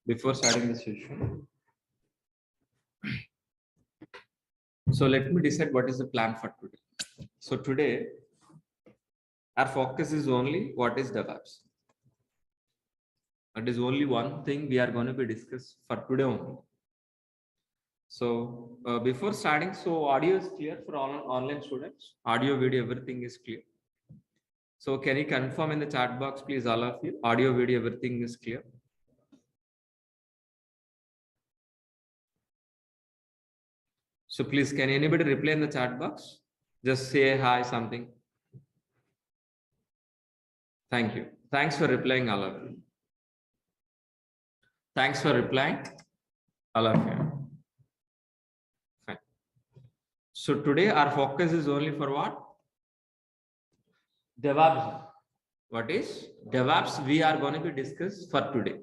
before starting the session. So let me decide what is the plan for today. So today, our focus is only what is DEVOPS. That is only one thing we are going to be discussed for today only. So before starting, so audio is clear for all online students. Audio, video, everything is clear. So can you confirm in the chat box, please, all of you? Audio, video, everything is clear. So please, can anybody reply in the chat box? Just say hi, something. Thank you. Thanks for replying, all of you. Thanks for replying, all of you. Fine. So today our focus is only for what? DEVOPS. What is DEVOPS? We are going to be discussed for today.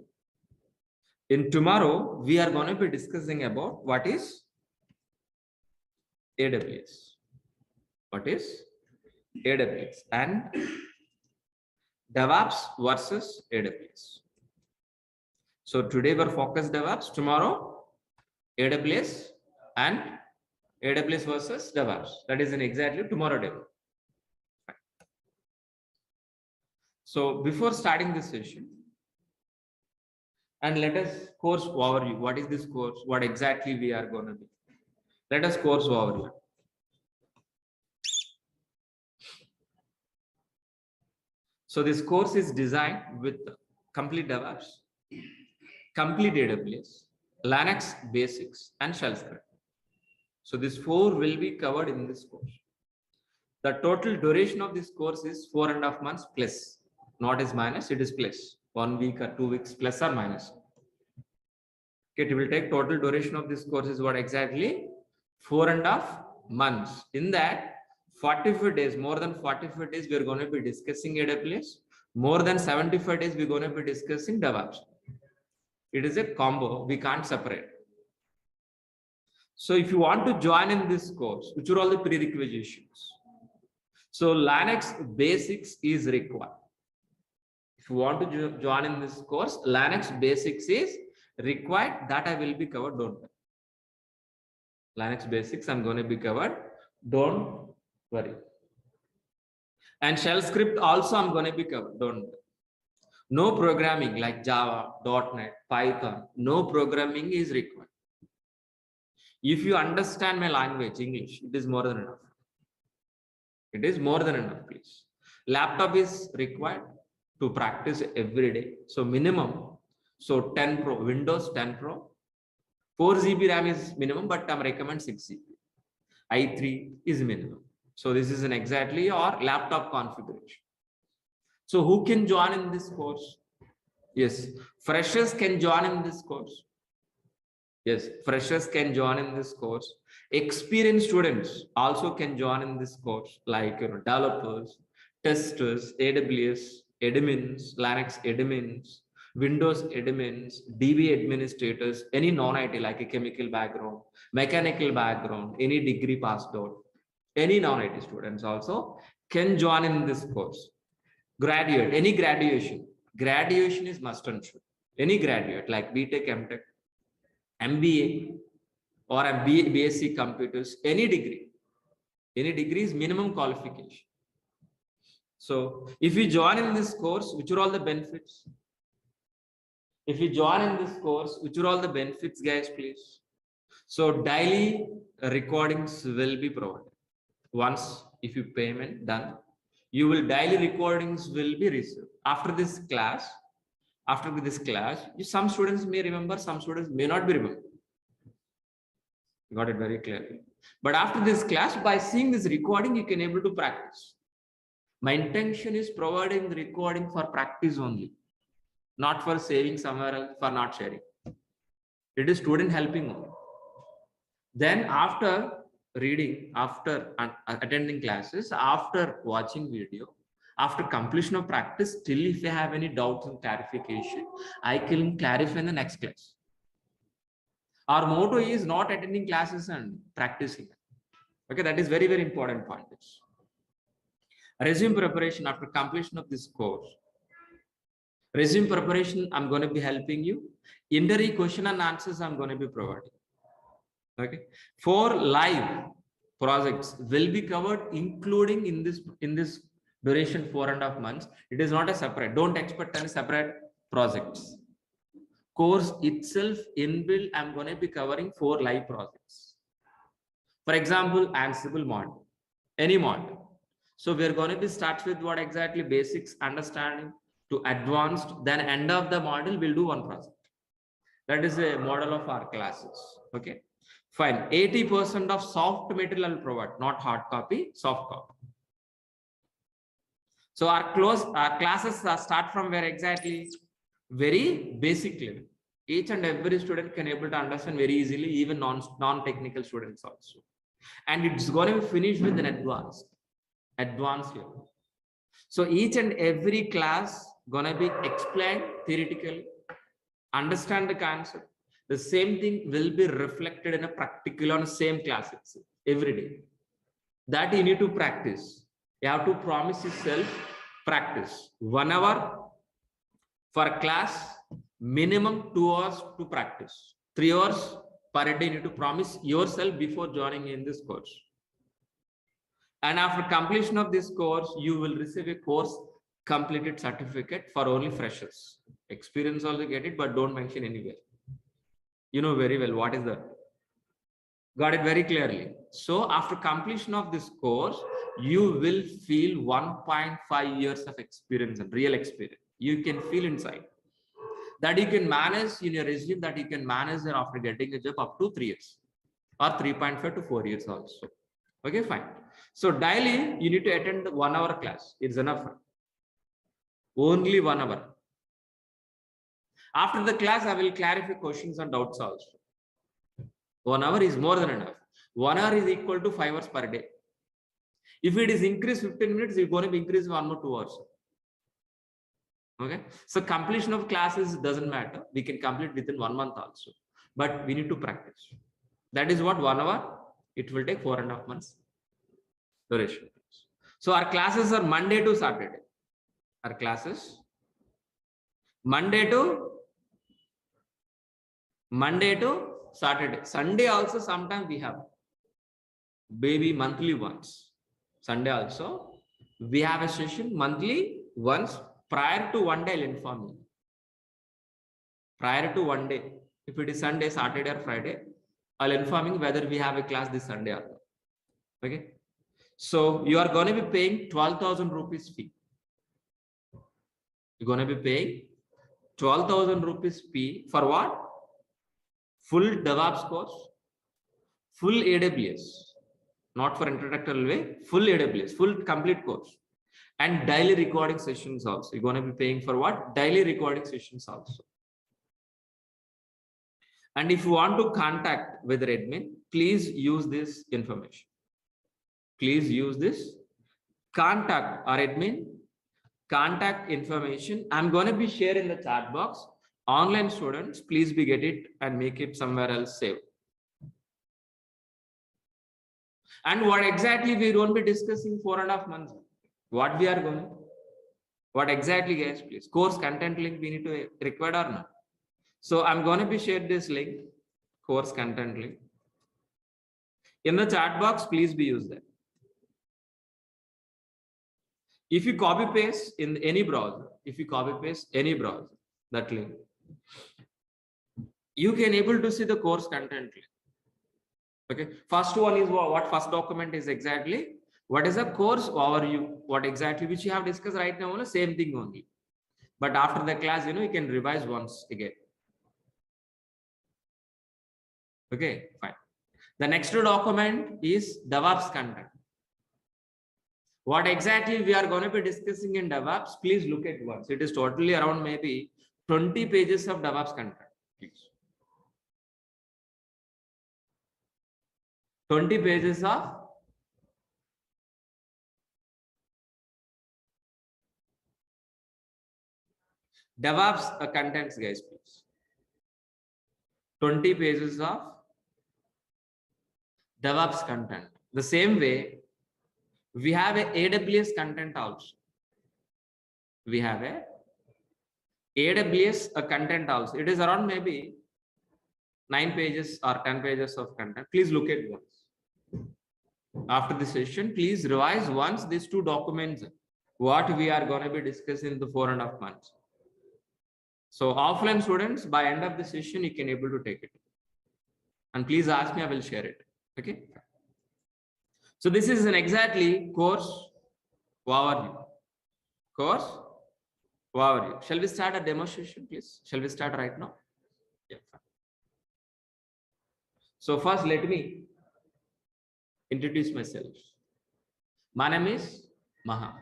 In tomorrow, we are going to be discussing about what is AWS. What is AWS and DEVOPS versus AWS. So today we're focused DEVOPS, tomorrow AWS and AWS versus DEVOPS. That is in exactly tomorrow day. So before starting this session, and let us course overview. What is this course? What exactly we are going to do? Let us course overview. So this course is designed with complete DEVOPS, complete AWS, Linux basics, and shell script. So these four will be covered in this course. The total duration of this course is 4.5 months plus, not is minus, it is plus 1 week or 2 weeks plus or minus. Okay, it will take total duration of this course is what exactly 4.5 months. In that 45 days, more than 45 days, we are going to be discussing AWS. More than 75 days, we're going to be discussing DEVOPS. It is a combo, we can't separate. So if you want to join in this course, which are all the prerequisites? So Linux basics is required. If you want to join in this course, Linux basics is required. That I will be covered, don't worry. Linux basics I'm going to be covered, don't worry. And shell script also I'm going to be covered, don't worry. No programming like Java, .NET, Python, no programming is required. If you understand my language, English, it is more than enough. It is more than enough, please. Laptop is required to practice every day. So minimum, so 10 Pro, Windows 10 Pro, 4 GB RAM is minimum, but I recommend 6 GB. i3 is minimum. So this is an exactly your laptop configuration. So who can join in this course? Yes, freshers can join in this course. Yes, freshers can join in this course. Experienced students also can join in this course, like developers, testers, AWS admins, Linux admins, Windows admins, DB administrators, any non-IT like a chemical background, mechanical background, any degree passed out, any non-IT students also can join in this course. Graduate, any graduation is must and should. Any graduate like BTech, MTech, MBA or a BSc computers, any degree is minimum qualification. So if you join in this course, which are all the benefits? If you join in this course, which are all the benefits, guys, please? So daily recordings will be provided. Once if you payment done, you will daily recordings will be received. After this class, some students may remember, some students may not be remember. Got it very clearly. But after this class, by seeing this recording, you can able to practice. My intention is providing the recording for practice only, not for saving somewhere else, for not sharing. It is student helping only. Then after reading, after attending classes, after watching video, after completion of practice, still if you have any doubts and clarification, I can clarify in the next class. Our motto is not attending classes and practicing. Okay, that is very, very important point. Resume preparation after completion of this course. Resume preparation, I'm going to be helping you. Interview question and answers, I'm going to be providing. Okay. 4 live projects will be covered, including in this duration 4.5 months. It is not a separate. Don't expect any separate projects. Course itself inbuilt, I'm going to be covering 4 live projects. For example, Ansible module, any module. So we're going to be start with what exactly basics understanding to advanced, then end of the module we'll do one project. That is a model of our classes. Okay, fine. 80% of soft material I'll provide, not hard copy, soft copy. So our classes start from where exactly? Very basic level. Each and every student can able to understand very easily, even non-technical students also. And it's going to be finished with an advanced level. So each and every class gonna be explained theoretically, understand the concept. The same thing will be reflected in a practical on the same class itself every day. That you need to practice. You have to promise yourself practice 1 hour for class, minimum 2 hours to practice. 3 hours per day you need to promise yourself before joining in this course. And after completion of this course, you will receive a course completed certificate for only freshers. Experience also get it, but don't mention anywhere. You know very well what is that. Got it very clearly. So after completion of this course, you will feel 1.5 years of experience and real experience. You can feel inside that you can manage in your resume, that you can manage after getting a job up to 3 years or 3.5 to 4 years also. Okay, fine. So daily you need to attend 1 hour class. It's enough. Only 1 hour. After the class, I will clarify questions and doubts also. 1 hour is more than enough. 1 hour is equal to 5 hours per day. If it is increased 15 minutes, you're going to be increased 1 or 2 hours. Okay. So completion of classes doesn't matter. We can complete within 1 month also. But we need to practice. That is what 1 hour. It will take 4.5 months duration. So our classes are Monday to Saturday. Our classes Monday to Saturday. Sunday also sometimes we have baby monthly once. Sunday also we have a session monthly once. Prior to 1 day, I'll inform you. Prior to 1 day, if it is Sunday, Saturday or Friday, I'll inform you whether we have a class this Sunday or not. Okay. So you are going to be paying 12,000 rupees fee. You're going to be paying 12,000 rupees fee for what? Full DEVOPS course, full AWS, not for introductory way, full AWS, full complete course, and daily recording sessions also. You're going to be paying for what? Daily recording sessions also. And if you want to contact with the admin, please use this information. Please use this. Contact our admin. Contact information. I'm going to be sharing in the chat box. Online students, please be get it and make it somewhere else saved. And what exactly we won't be discussing 4.5 months. What we are going. What exactly, guys? Please. Course content link we need to require or not. So I'm going to be shared this link. Course content link. In the chat box, please be used there. If you copy paste in any browser, that link, you can able to see the course content link. Okay. First one is what first document is exactly. What is the course overview? What exactly which you have discussed right now? Same thing only. But after the class, you can revise once again. Okay, fine. The next document is DEVOPS content. What exactly we are going to be discussing in DEVOPS, please look at once. It is totally around maybe 20 pages of DEVOPS content. Please. 20 pages of DEVOPS contents, guys, please. 20 pages of DEVOPS content. The same way, we have a AWS content also. We have a AWS a content also. It is around maybe 9 pages or 10 pages of content. Please look at once. After the session, please revise once these two documents, what we are going to be discussing in the 4.5 months. So offline students, by end of the session, you can able to take it. And please ask me, I will share it. Okay. So this is an exactly course overview. Course overview. Shall we start a demonstration, please? Shall we start right now? Yeah. So first, let me introduce myself. My name is Maha.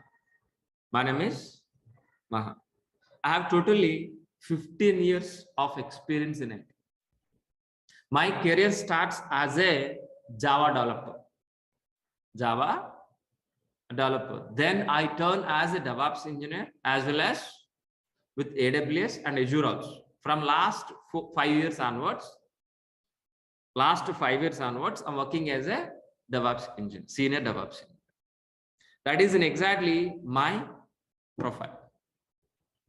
My name is Maha. I have totally 15 years of experience in it. My career starts as a Java developer. Java developer. Then I turn as a DEVOPS engineer as well as with AWS and Azure also. From last 5 years onwards, I'm working as a DEVOPS engineer, senior DEVOPS engineer. That is in exactly my profile.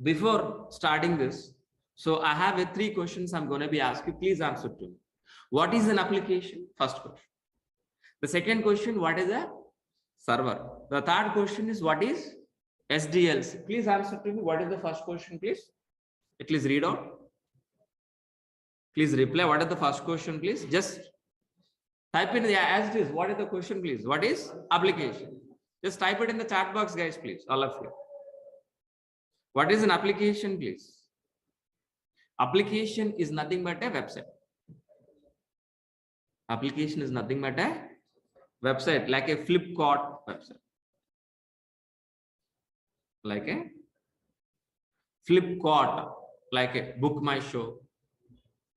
Before starting this, so I have 3 questions I'm going to be asking. Please answer to me. What is an application? First question. The second question, what is a server? The third question is, what is SDLC? Please answer to me. What is the first question, please? Please read out. Please reply. What is the first question, please? Just type in the as it is. What is the question, please? What is application? Just type it in the chat box, guys, please. All of you. What is an application, please? Application is nothing but a website. Application is nothing but a website, like a Flipkart website. Like a Flipkart, like a Book My Show,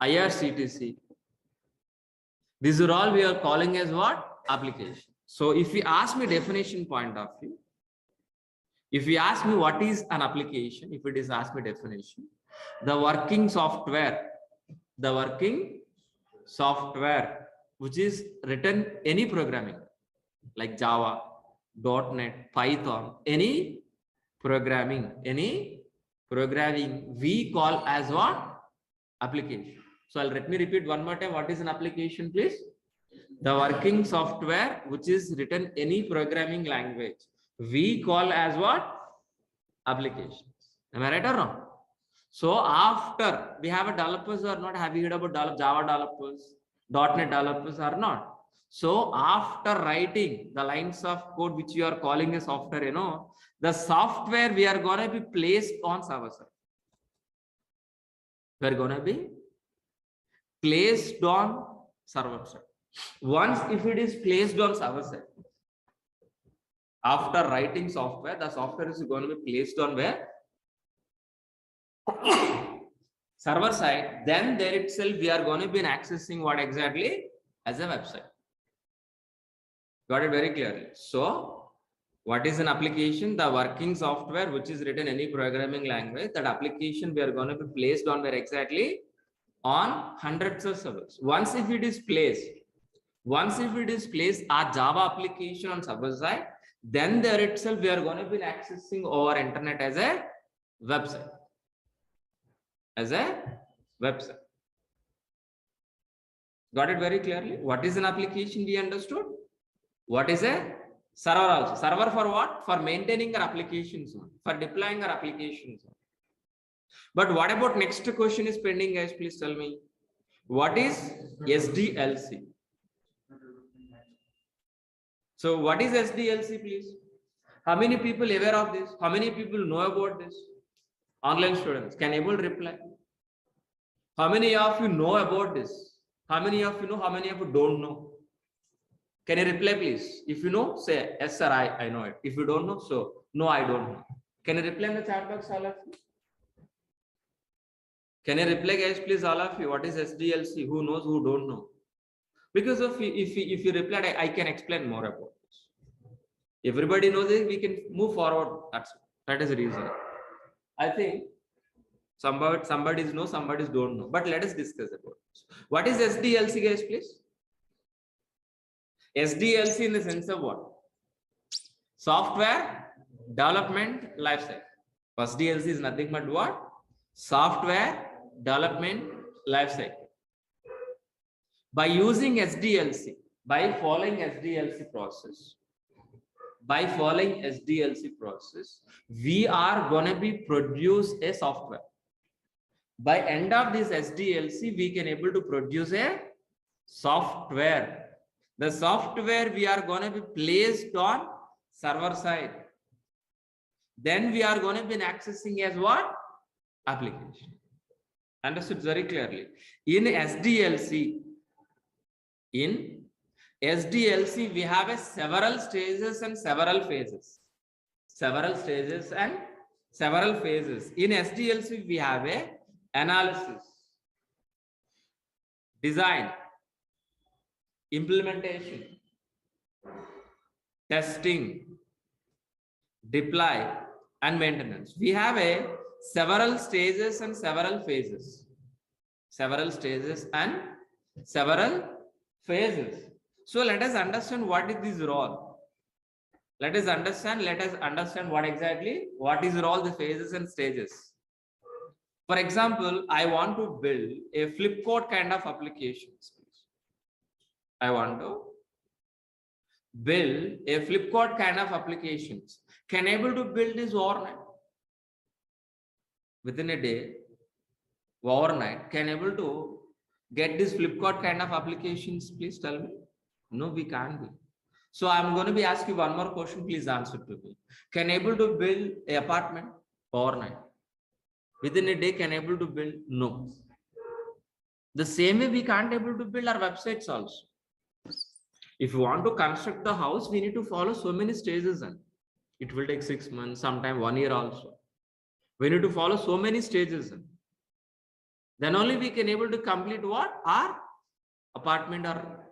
IRCTC. These are all we are calling as what? Application. So if you ask me definition point of view, if you ask me what is an application, if it is ask me definition, the working software which is written any programming like Java, .NET, Python, any programming we call as what? Application. So let me repeat one more time. What is an application, please? The working software which is written any programming language we call as what? Applications. Am I right or wrong? So after we have a developers or not, have you heard about Java developers, .NET developers or not? So after writing the lines of code which you are calling a software, you know, the software we are going to be placed on server side. We are going to be placed on server side. Once if it is placed on server side, after writing software, the software is going to be placed on where? Server side. Then there itself we are going to be accessing what exactly? As a website. Got it very clearly. So what is an application? The working software which is written any programming language. That application we are going to be placed on where exactly? On hundreds of servers. Once if it is placed a Java application on server side, then there itself we are going to be accessing our internet as a website. Got it very clearly? What is an application? We understood. What is a server also? Server for what? For maintaining our applications, for deploying our applications. But what about next question is pending, guys? Please tell me. What is SDLC? So what is SDLC, please? How many people aware of this? How many people know about this? Online students can able to reply. How many of you know about this? How many of you know? How many of you don't know? Can you reply, please? If you know, say yes, sir. I know it. If you don't know, so no, I don't know. Can you reply in the chat box, all of you? Can you reply, guys, please, all of you? What is SDLC? Who knows? Who don't know? Because of if you replied, I can explain more about this. Everybody knows it, we can move forward. That is the reason. I think somebody knows, somebody don't know. But let us discuss about this. What is SDLC, guys, please? SDLC in the sense of what? Software Development Lifecycle. SDLC is nothing but what? software development lifecycle. By using SDLC, by following SDLC process, we are going to be produce a software. By end of this SDLC, we can able to produce a software. The software we are going to be placed on server side. Then we are going to be accessing as what? Application. Understood very clearly. In SDLC, we have a several stages and several phases. In SDLC, we have a analysis, design, implementation, testing, deploy, and maintenance. We have a several stages and several phases. So let us understand what is this role. Let us understand what is role, the phases and stages. For example, I want to build a Flipkart kind of applications. I want to build a Flipkart kind of applications. Can able to build this overnight? Within a day, overnight, can able to get this Flipkart kind of applications? Please tell me. No, we can't be. So I'm going to be asking one more question. Please answer to me. Can able to build an apartment overnight? Within a day, can able to build? No. The same way we can't able to build our websites also. If you want to construct the house, we need to follow so many stages, and it will take 6 months, sometime 1 year also. We need to follow so many stages. Then only we can able to complete what? Our apartment or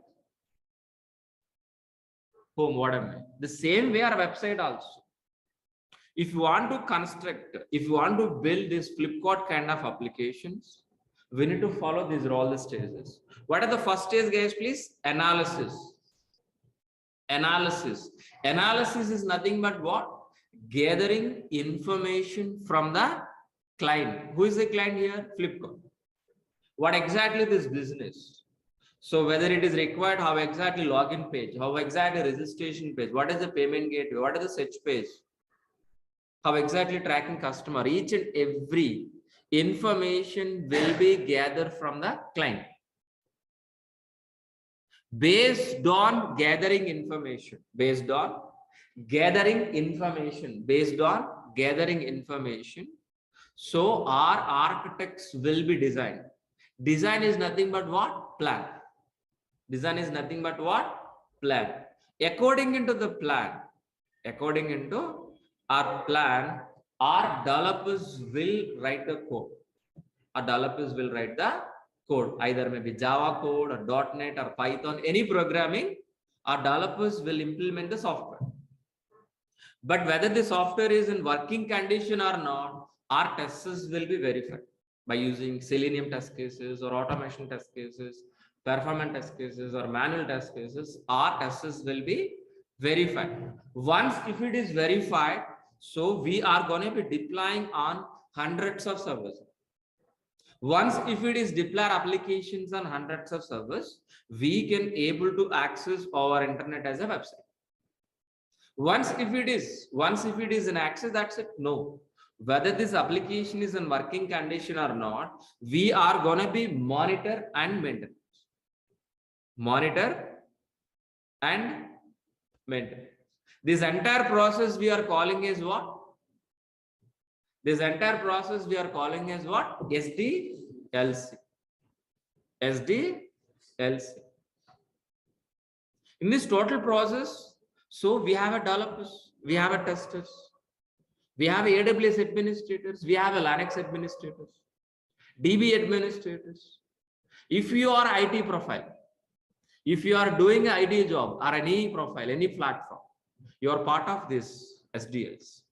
home, whatever. The same way our website also. If you want to construct, if you want to build this Flipkart kind of applications, we need to follow these all the stages. What are the first stage, guys, please? Analysis. Analysis is nothing but what? Gathering information from the client. Who is the client here? Flipkart. What exactly this business? So whether it is required, how exactly login page, how exactly registration page, what is the payment gateway, what is the search page, how exactly tracking customer, each and every information will be gathered from the client. Based on gathering information, so our architects will be designed. Design is nothing but what? Plan. According into the plan, our plan, our developers will write the code. Either maybe Java code or .NET or Python, any programming, our developers will implement the software. But whether the software is in working condition or not, our testers will be verified by using Selenium test cases or automation test cases, performance test cases or manual test cases. Our testers will be verified. Once if it is verified, so we are going to be deploying on hundreds of servers. Once if it is deploy applications on hundreds of servers, we can able to access our internet as a website. Once if it is in access, that's it. No, whether this application is in working condition or not, we are going to be monitor and maintain. This entire process we are calling is what? SDLC. In this total process, so we have a developers, we have a testers, we have AWS administrators, we have a Linux administrators, DB administrators. If you are IT profile, if you are doing an IT job or any profile, any platform, you are part of this SDLC,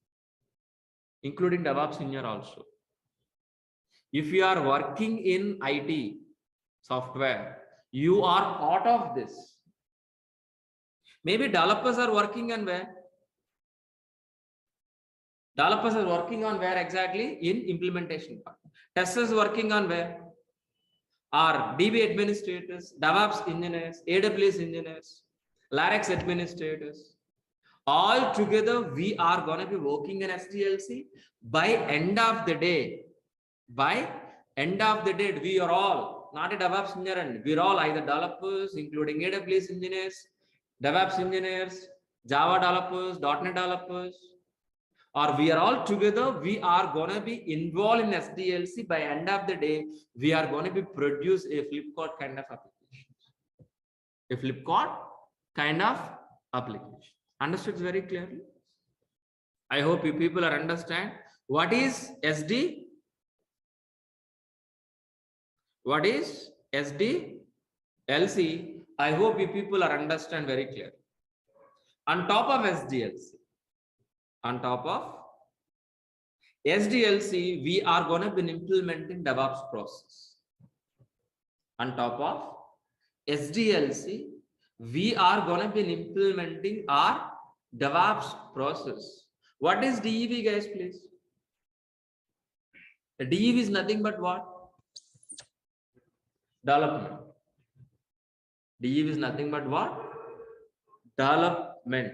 including DevOps engineer also. If you are working in IT software, you are part of this. Maybe developers are working on where? Developers are working on where exactly? In implementation part. Testers working on where? Are DB administrators, DevOps engineers, AWS engineers, Linux administrators. All together, we are going to be working in SDLC. By end of the day, we are all not a DevOps engineer, we're all either developers, including AWS engineers, DevOps engineers, Java developers, .NET developers, or we are all together, we are going to be involved in SDLC. By end of the day, we are going to be produce a Flipkart kind of application. A Flipkart kind of application. Understood very clearly? I hope you people are understand what is SD. What is SDLC? I hope you people are understand very clearly. On top of SDLC, we are going to be implementing DevOps process. On top of SDLC, we are going to be implementing our DevOps process. What is DEV, guys, please? The DEV is nothing but what? Development. DEV is nothing but what? Development.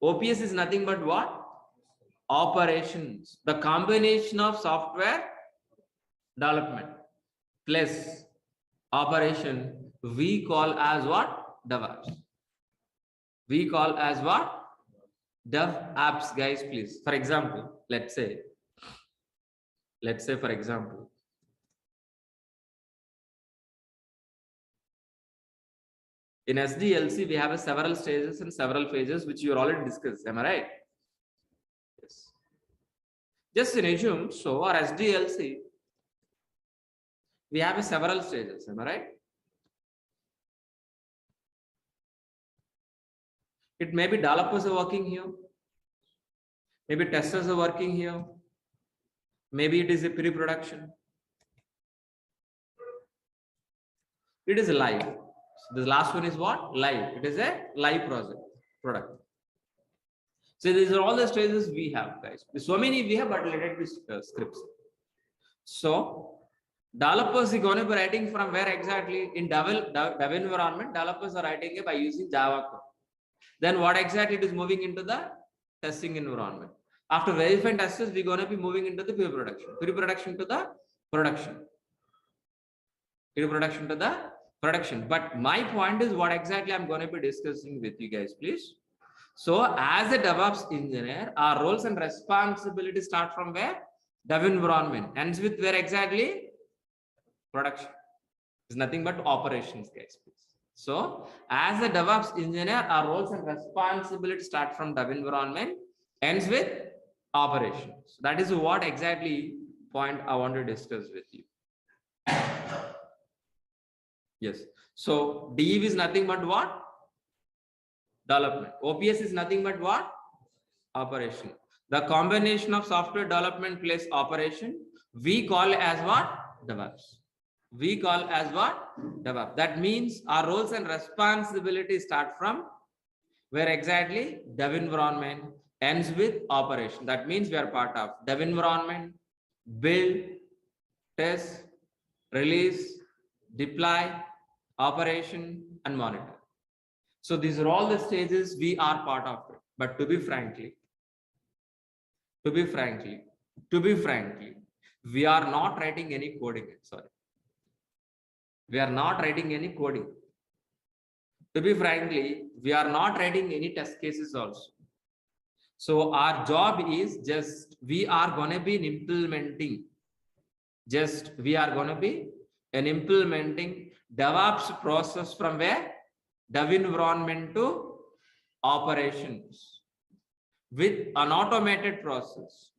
OPS is nothing but what? Operations. The combination of software development plus operation we call as what? DevOps. We call as what? DevOps, guys, please. For example, let's say for example, in SDLC, we have several stages and several phases, which you already discussed. Am I right? Yes. Just in assume, so our SDLC, we have several stages. Am I right? It may be developers are working here. Maybe testers are working here. Maybe it is a pre-production. It is live. So the last one is what? Live. It is a live product. So these are all the stages we have, guys. So many we have, but let it be scripts. So developers are going to be writing from where exactly? In dev environment, developers are writing it by using Java code. Then what exactly it is moving into the testing environment. After verifying testers, we're going to be moving into the pre-production. Pre-production to the production. Pre-production to the production. But my point is what exactly I'm going to be discussing with you guys, please. So as a DevOps engineer, our roles and responsibilities start from where? Dev environment. Ends with where exactly? Production. It's nothing but operations, guys, please. So as a DevOps engineer, our roles and responsibilities start from dev environment, ends with operations. That is what exactly point I want to discuss with you. Yes. So DEV is nothing but what? Development. OPS is nothing but what? Operation. The combination of software development plus operation, we call as what? DevOps. We call as what? DevOps. That means our roles and responsibilities start from where exactly? Dev environment, ends with operation. That means we are part of dev environment, build, test, release, deploy, operation, and monitor. So these are all the stages we are part of it. But to be frankly, we are not writing any coding. Sorry. We are not writing any coding. To be frankly, we are not writing any test cases also. So our job is just, we are going to be implementing DevOps process from where? Dev environment to operations with an automated process,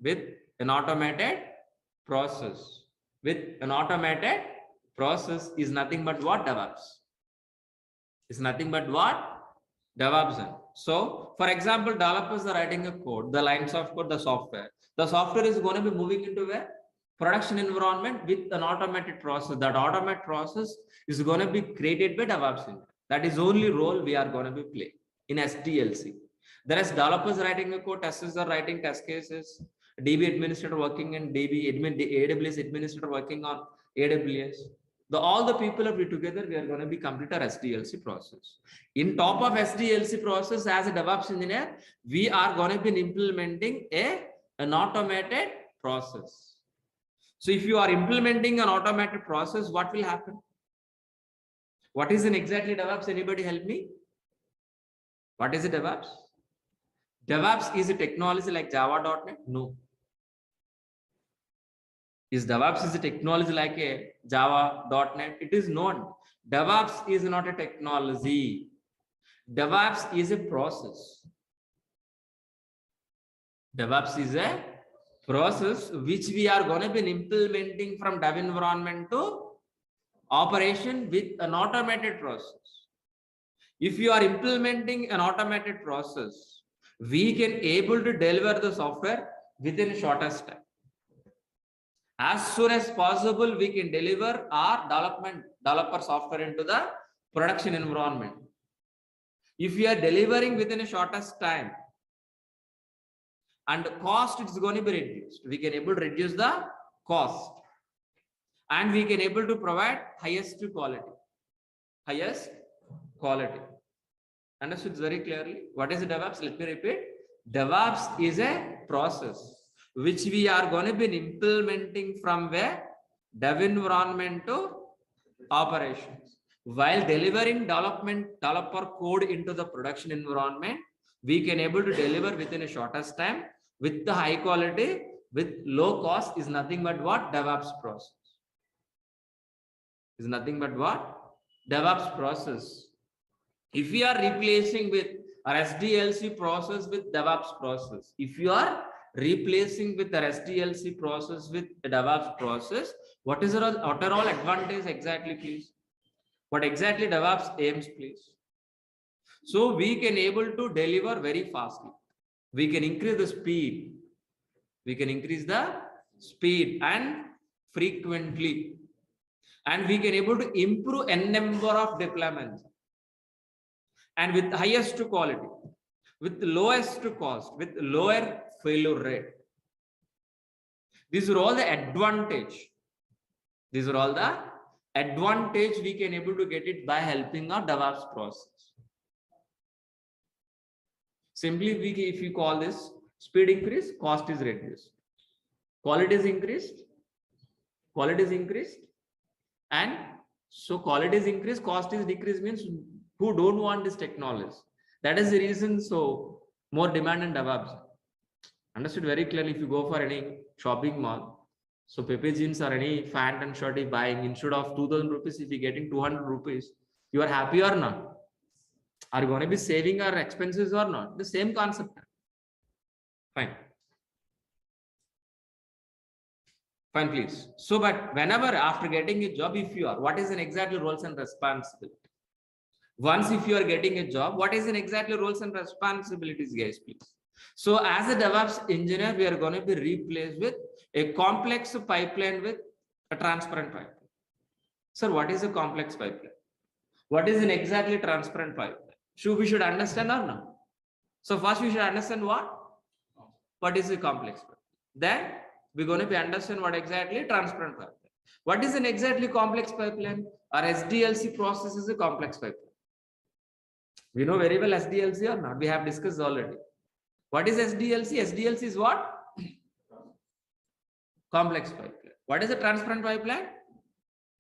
is nothing but what? DevOps. Is nothing but what? DevOps. So, for example, developers are writing a code, the lines of code, the software. The software is going to be moving into a production environment with an automated process. That automated process is going to be created by DevOps. That is only role we are going to be playing in SDLC. There is developers writing a code, testers are writing test cases, DB administrator working in AWS administrator working on AWS. All the people of it together, we are going to be complete our SDLC process. In top of SDLC process, as a DevOps engineer, we are going to be implementing an automated process. So if you are implementing an automated process, what will happen? What is exactly DevOps? Anybody help me? What is DevOps? DevOps is a technology like Java.NET? No. Is DevOps a technology like a Java.NET? It is not. DevOps is not a technology. DevOps is a process. DevOps is a process which we are going to be implementing from dev environment to operation with an automated process. If you are implementing an automated process, we can able to deliver the software within a shortest time. As soon as possible, we can deliver our developer software into the production environment. If we are delivering within a shortest time, and cost is going to be reduced, we can able to reduce the cost, and we can able to provide highest quality. Understood very clearly? What is DevOps? Let me repeat. DevOps is a process which we are going to be implementing from where dev environment to operations. While delivering developer code into the production environment, we can able to deliver within a shortest time with the high quality, with low cost. Is nothing but what? DevOps process. Is nothing but what? DevOps process. If we are replacing with our SDLC process with DevOps process, if you are replacing with the SDLC process with the DevOps process, what are all advantage exactly, please? What exactly DevOps aims, please? So we can able to deliver very fastly. We can increase the speed. We can increase the speed and frequently. And we can able to improve n number of deployments. And with highest quality, with lowest cost, with lower failure rate. These are all the advantage. These are all the advantage we can able to get it by helping our DevOps process. Simply, if you call this speed increase, cost is reduced. Quality is increased. And so quality is increased, cost is decreased, means who don't want this technology. That is the reason. So more demand in DevOps. Understood very clearly. If you go for any shopping mall, so Pepe jeans or any pant and shirt is buying, instead of 2000 rupees, if you're getting 200 rupees, you are happy or not? Are you going to be saving our expenses or not? The same concept. Fine. Fine, please. So, but whenever after getting a job, if you are, what is an exactly roles and responsibility? Once if you are getting a job, what is an exactly roles and responsibilities, guys, please? So as a DevOps engineer, we are going to be replaced with a complex pipeline with a transparent pipeline. Sir, what is a complex pipeline? What is an exactly transparent pipeline? We should understand or not? So first we should understand what is a complex pipeline. Then we're going to be understand what exactly transparent pipeline. What is an exactly complex pipeline? Our SDLC process is a complex pipeline. We know very well SDLC or not? We have discussed already. What is SDLC? SDLC is what? Complex pipeline. What is a transparent pipeline?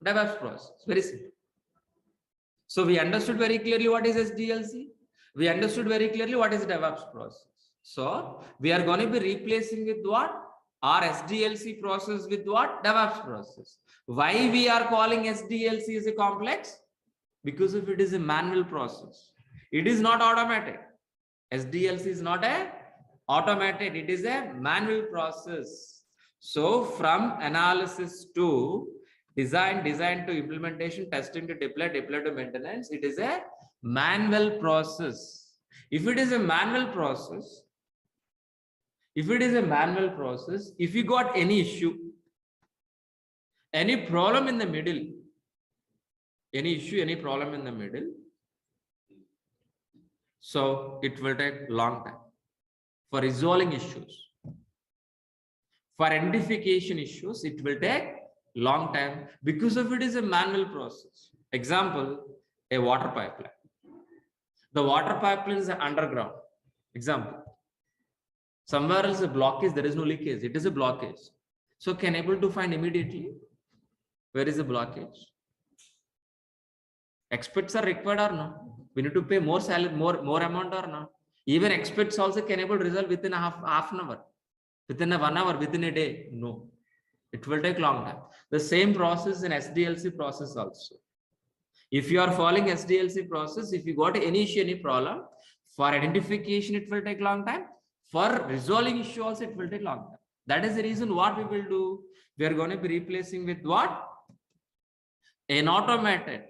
DevOps process. Very simple. So we understood very clearly what is SDLC. We understood very clearly what is DevOps process. So we are going to be replacing with what? Our SDLC process with what? DevOps process. Why we are calling SDLC as a complex? Because if it is a manual process. It is not automated. SDLC is not a automated. It is a manual process. So from analysis to design to implementation, testing to deploy to maintenance, it is a manual process. If it is a manual process, if you got any issue, any problem in the middle, any problem in the middle, so it will take long time for resolving issues. For identification issues, it will take long time because of it is a manual process. Example, a water pipeline. The water pipeline is underground. Example, somewhere else a blockage, there is no leakage, it is a blockage. So can able to find immediately where is the blockage. Experts are required or not? We need to pay more salary, more amount or not? Even experts also can able to resolve within half an hour, within a 1 hour, within a day. No, it will take long time. The same process in SDLC process also. If you are following SDLC process, if you got any issue, any problem, for identification, it will take long time. For resolving issue also, it will take long time. That is the reason what we will do. We are going to be replacing with what? An automated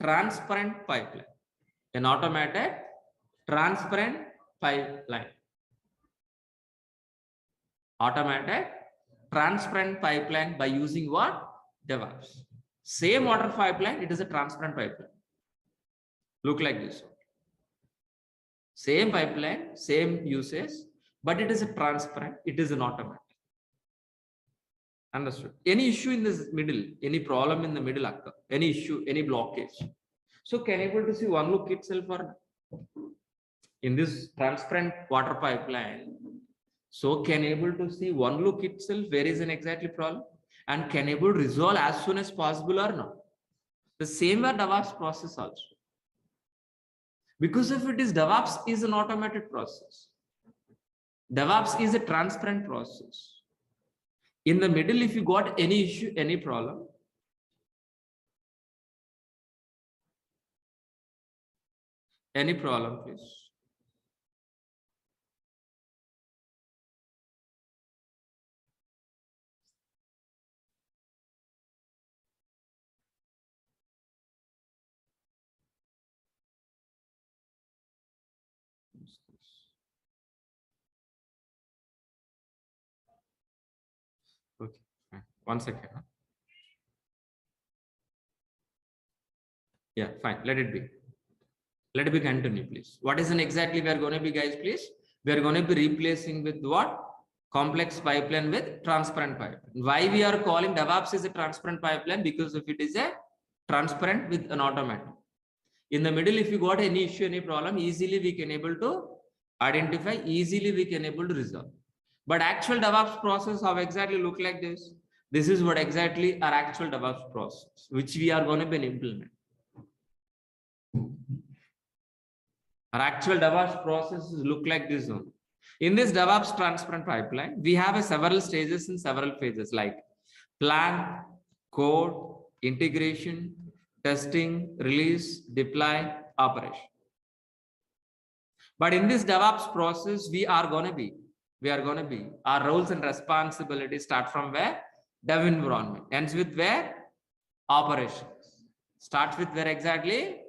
transparent pipeline. An automated transparent pipeline. Automated transparent pipeline by using what? DEVOPS. Same water pipeline, it is a transparent pipeline. Look like this. Same pipeline, same usage, but it is a transparent, it is an automatic. Understood? Any issue in this middle, any problem in the middle occur, any issue, any blockage. So can able to see one look itself or in this transparent water pipeline. So can able to see one look itself where is an exactly problem and can able to resolve as soon as possible or not. The same way DEVOPS process also. Because if it is DEVOPS is an automated process. DEVOPS is a transparent process. In the middle, if you got any issue, any problem, please. Okay, fine. 1 second. Yeah, fine. Let it be. Let it be continue, please. What is an exactly we are going to be, guys, please? We are going to be replacing with what? Complex pipeline with transparent pipeline. Why we are calling DEVOPS is a transparent pipeline? Because if it is a transparent with an automatic. In the middle, if you got any issue, any problem, easily we can able to identify, easily we can able to resolve. But actual DEVOPS process, how exactly look like this? This is what exactly our actual DEVOPS process, which we are going to be implement. Our actual DEVOPS processes look like this one. In this DEVOPS transparent pipeline, we have several stages and several phases like plan, code, integration, testing, release, deploy, operation. But in this DEVOPS process, we are going to be our roles and responsibilities start from where? Dev environment. Ends with where? Operations. Starts with where exactly?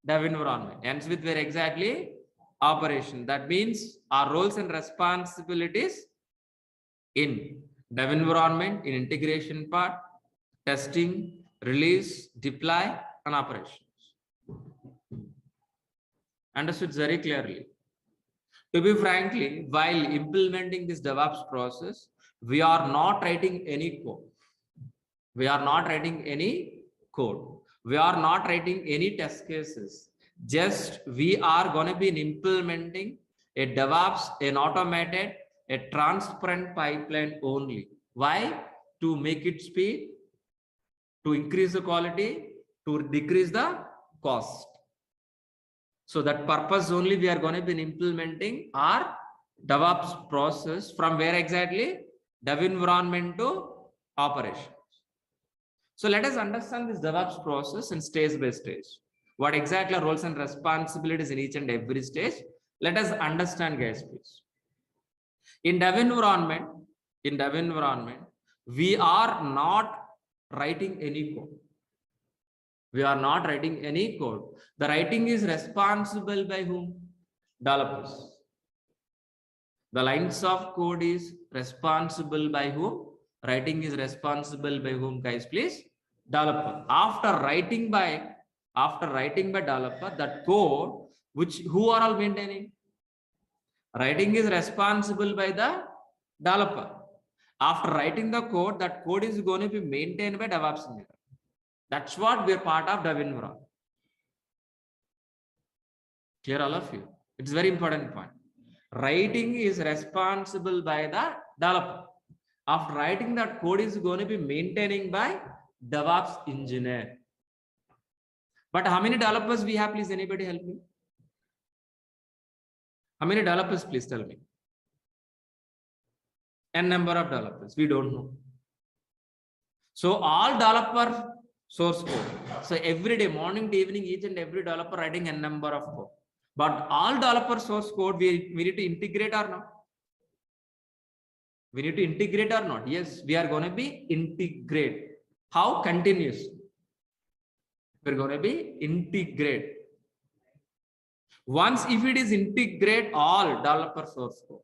Dev environment. Ends with where exactly? Operation. That means our roles and responsibilities in dev environment, in integration part, testing, release, deploy, and operations. Understood very clearly. To be frankly, while implementing this DEVOPS process, we are not writing any code. We are not writing any code. We are not writing any test cases. Just we are going to be implementing a DEVOPS, an automated, a transparent pipeline only. Why? To make it speed, to increase the quality, to decrease the cost. So that purpose only we are going to be implementing our DEVOPS process from where exactly? Dev environment to operations. So let us understand this DEVOPS process in stage by stage. What exactly are roles and responsibilities in each and every stage? Let us understand, guys, please. In dev environment, we are not writing any code. We are not writing any code. The writing is responsible by whom? Developers. The lines of code is responsible by whom? Writing is responsible by whom, guys, please? Developer. After writing by developer, that code, who are all maintaining? Writing is responsible by the developer. After writing the code, that code is going to be maintained by DevOps engineer. That's what we're part of dev environment. Clear all of you? It's very important point. Writing is responsible by the developer. After writing that code is going to be maintaining by DevOps engineer. But how many developers we have? Please, anybody help me? How many developers? Please tell me. N number of developers. We don't know. So all developer source code. So every day, morning to evening, each and every developer writing N number of code. But all developer source code, we need to integrate or not? We need to integrate or not? Yes, we are going to be integrate. How? Continuous. We're going to be integrate. Once if it is integrate all developer source code,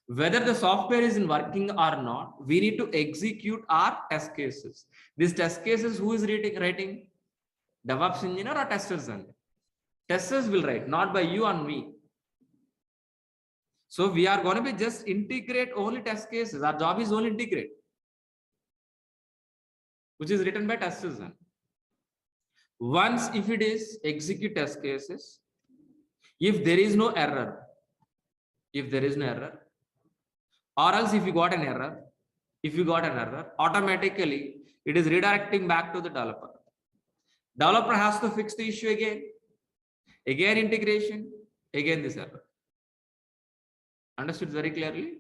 whether the software is in working or not, we need to execute our test cases. These test cases, who is writing? DevOps engineer or testers? Testers will write, not by you and me. So we are going to be just integrate only test cases. Our job is only integrate, which is written by testers. Once if it is execute test cases, if there is no error, or else if you got an error, automatically it is redirecting back to the developer. Developer has to fix the issue again integration, again this error. Understood very clearly?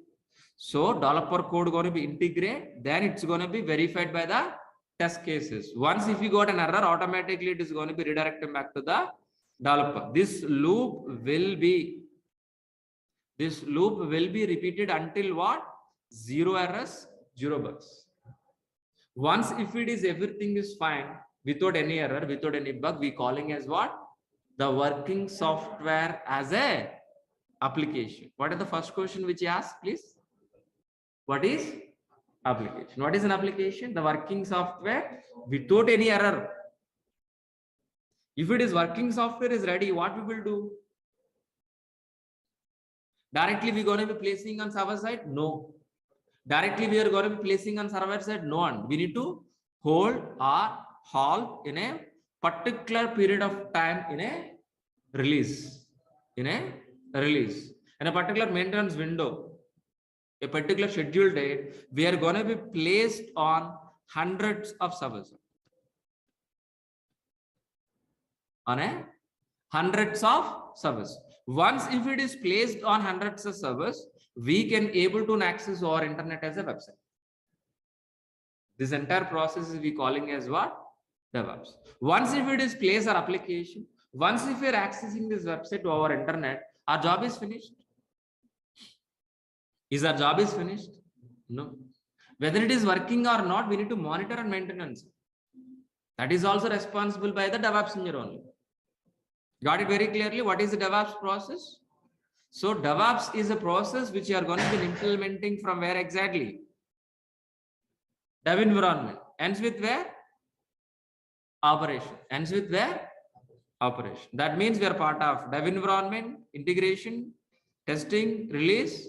So developer code going to be integrate, then it's going to be verified by the test cases. Once if you got an error, automatically it is going to be redirected back to the developer. This loop will be repeated until what? 0 errors, 0 bugs. Once if it is everything is fine, without any error, without any bug, we calling as what? The working software as a application. What is the first question which you asked, please? What is application? What is an application? The working software without any error. If it is working software is ready, what we will do? Directly we are going to be placing on server side? No. Directly we are going to be placing on server side? No. And we need to hold or halt in a particular period of time in a release. In a particular maintenance window, a particular scheduled date, we are going to be placed on hundreds of servers. Hundreds of servers. Once if it is placed on hundreds of servers, we can able to access our internet as a website. This entire process is we calling as what? DevOps. Once if it is placed our application, once if we are accessing this website to our internet, our job is finished. Is our job is finished? No. Whether it is working or not, we need to monitor and maintenance. That is also responsible by the DevOps engineer only. Got it very clearly? What is the DevOps process? So DevOps is a process which you are going to be implementing from where exactly? Dev environment. Ends with where? Operation. Ends with where? Operation. That means we are part of dev environment, integration, testing, release,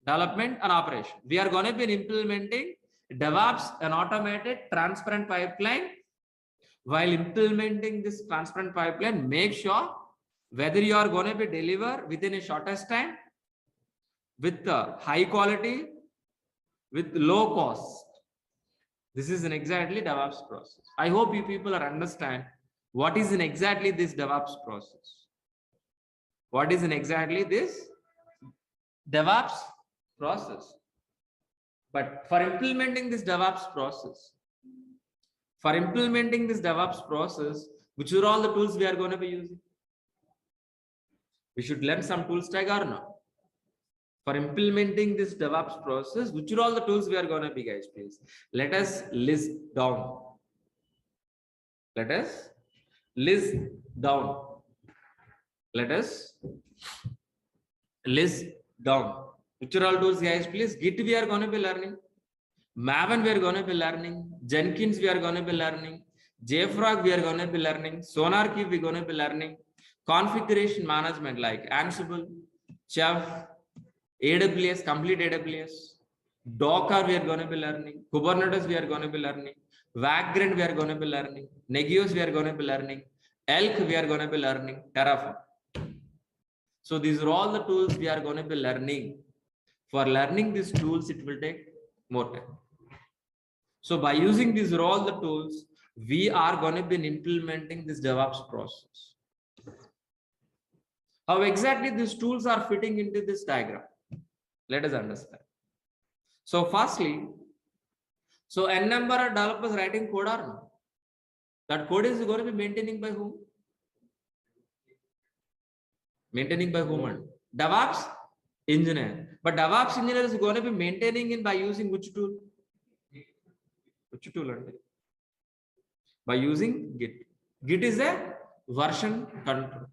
development, and operation. We are going to be implementing DevOps, an automated transparent pipeline. While implementing this transparent pipeline, make sure whether you are going to be deliver within a shortest time, with high quality, with low cost. This is an exactly DevOps process. I hope you people are understand what is in exactly this DevOps process. What is in exactly this DevOps process. But for implementing this DevOps process, which are all the tools we are going to be using? We should learn some tools tag or not? For implementing this DevOps process, which are all the tools we are going to be, guys, please? Let us list down. Let us list down. Let us list down. Which are all tools, guys, please? Git we are going to be learning. Maven we are going to be learning. Jenkins we are going to be learning. JFrog we are going to be learning. SonarQube we are going to be learning. Configuration management like Ansible, Chef, AWS, complete AWS. Docker, we are going to be learning. Kubernetes, we are going to be learning. Vagrant, we are going to be learning. Negios, we are going to be learning. Elk, we are going to be learning. Terraform. So these are all the tools we are going to be learning. For learning these tools, it will take more time. So by using these are all the tools, we are going to be implementing this DevOps process. How exactly these tools are fitting into this diagram? Let us understand. So firstly, so n number of developers writing code or no? That code is going to be maintaining by whom? Maintaining by whom? DevOps engineer. But DevOps engineer is going to be maintaining it by using which tool? Which tool? By using Git. Git is a version control.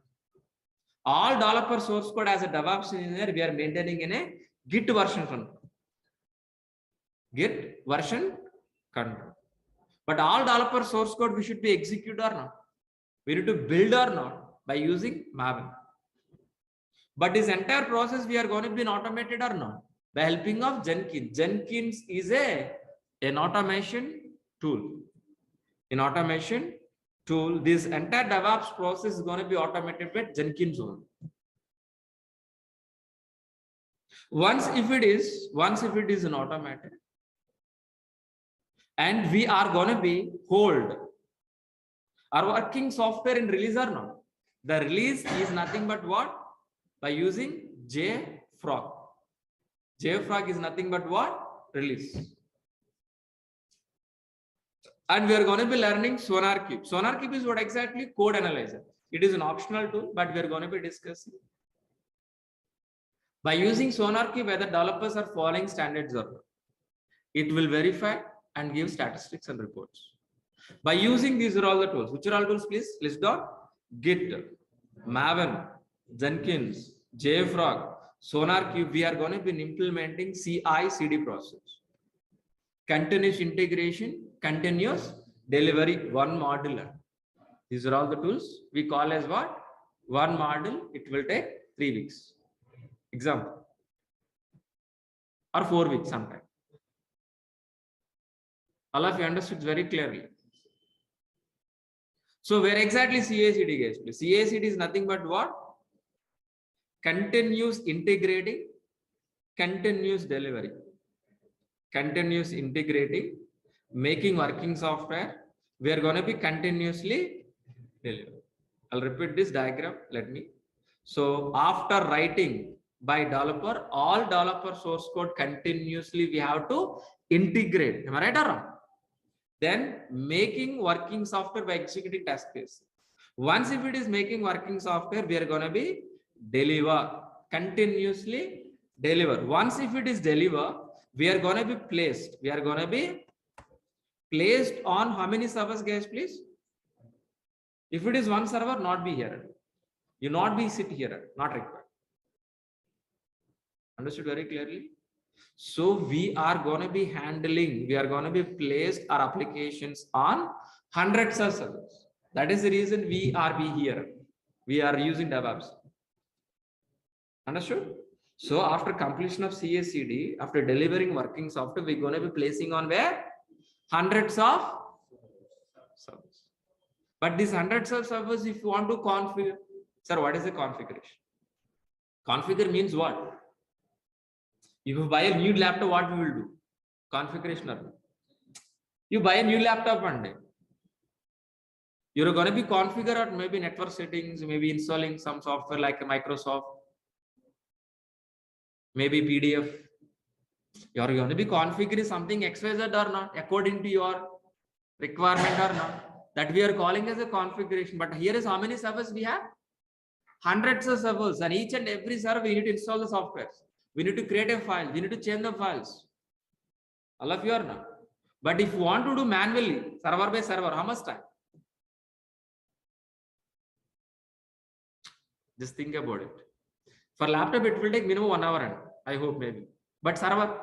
All developer source code as a DevOps engineer, we are maintaining in a Git version control. Git version control. But all developer source code we should be execute or not. We need to build or not by using Maven. But this entire process we are going to be automated or not by helping of Jenkins. Jenkins is an automation tool. In automation tool, this entire DevOps process is going to be automated with Jenkins only. Once if it is an automated, and we are going to be hold our working software in release or not. The release is nothing but what? By using JFrog. JFrog is nothing but what? Release. And we are going to be learning SonarQube. SonarQube is what exactly? Code analyzer. It is an optional tool, but we are going to be discussing. By using SonarQube, whether developers are following standards or not, it will verify and give statistics and reports. By using these are all the tools. Which are all tools, please? List down. Git, Maven, Jenkins, JFrog, SonarQube. We are going to be implementing CI/CD process. Continuous integration, continuous delivery, one module. These are all the tools we call as what? One module. It will take 3 weeks. Example. Or 4 weeks sometime. All of you understood very clearly. So where exactly CI/CD guys? CI/CD is nothing but what? Continuous integrating, continuous delivery. Continuous integrating, making working software. We are going to be continuously delivering. I'll repeat this diagram. Let me. So after writing by developer, all developer source code continuously we have to integrate. Am I right or wrong? Then making working software by executing task case. Once if it is making working software, we are going to be deliver, continuously deliver. Once if it is deliver, we are going to be placed. We are going to be placed on how many servers, guys, please? If it is one server, not be here. You not be sit here, not required. Understood very clearly? So we are going to be handling, we are going to be placed our applications on hundreds of servers. That is the reason we are here. We are using DevOps. Understood? So after completion of CI/CD, after delivering working software, we're going to be placing on where? Hundreds of servers. But these hundreds of servers, if you want to configure, sir, what is the configuration? Configure means what? If you buy a new laptop, what we will do? Configuration. You buy a new laptop one day. You're going to be configure or maybe network settings, maybe installing some software like a Microsoft, maybe PDF. You're going to be configuring something XYZ or not, according to your requirement or not. That we are calling as a configuration. But here is how many servers we have? Hundreds of servers, and each and every server we need to install the software. We need to create a file. We need to change the files. All of you are not. But if you want to do manually, server by server, how much time? Just think about it. For laptop, it will take minimum 1 hour, and I hope maybe. But server,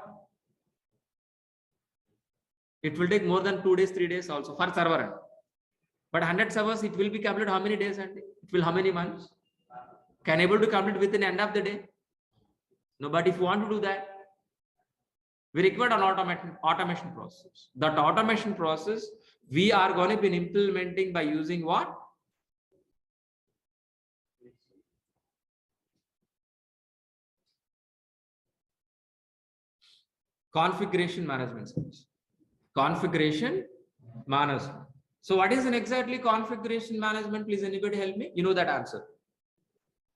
it will take more than 2 days, 3 days also for server. But 100 servers, it will be completed how many days and it will how many months? Can able to complete within the end of the day? No, but if you want to do that, we require an automation process. That automation process we are going to be implementing by using what? Configuration management service. Configuration management. So what is an exactly configuration management? Please anybody help me? You know that answer.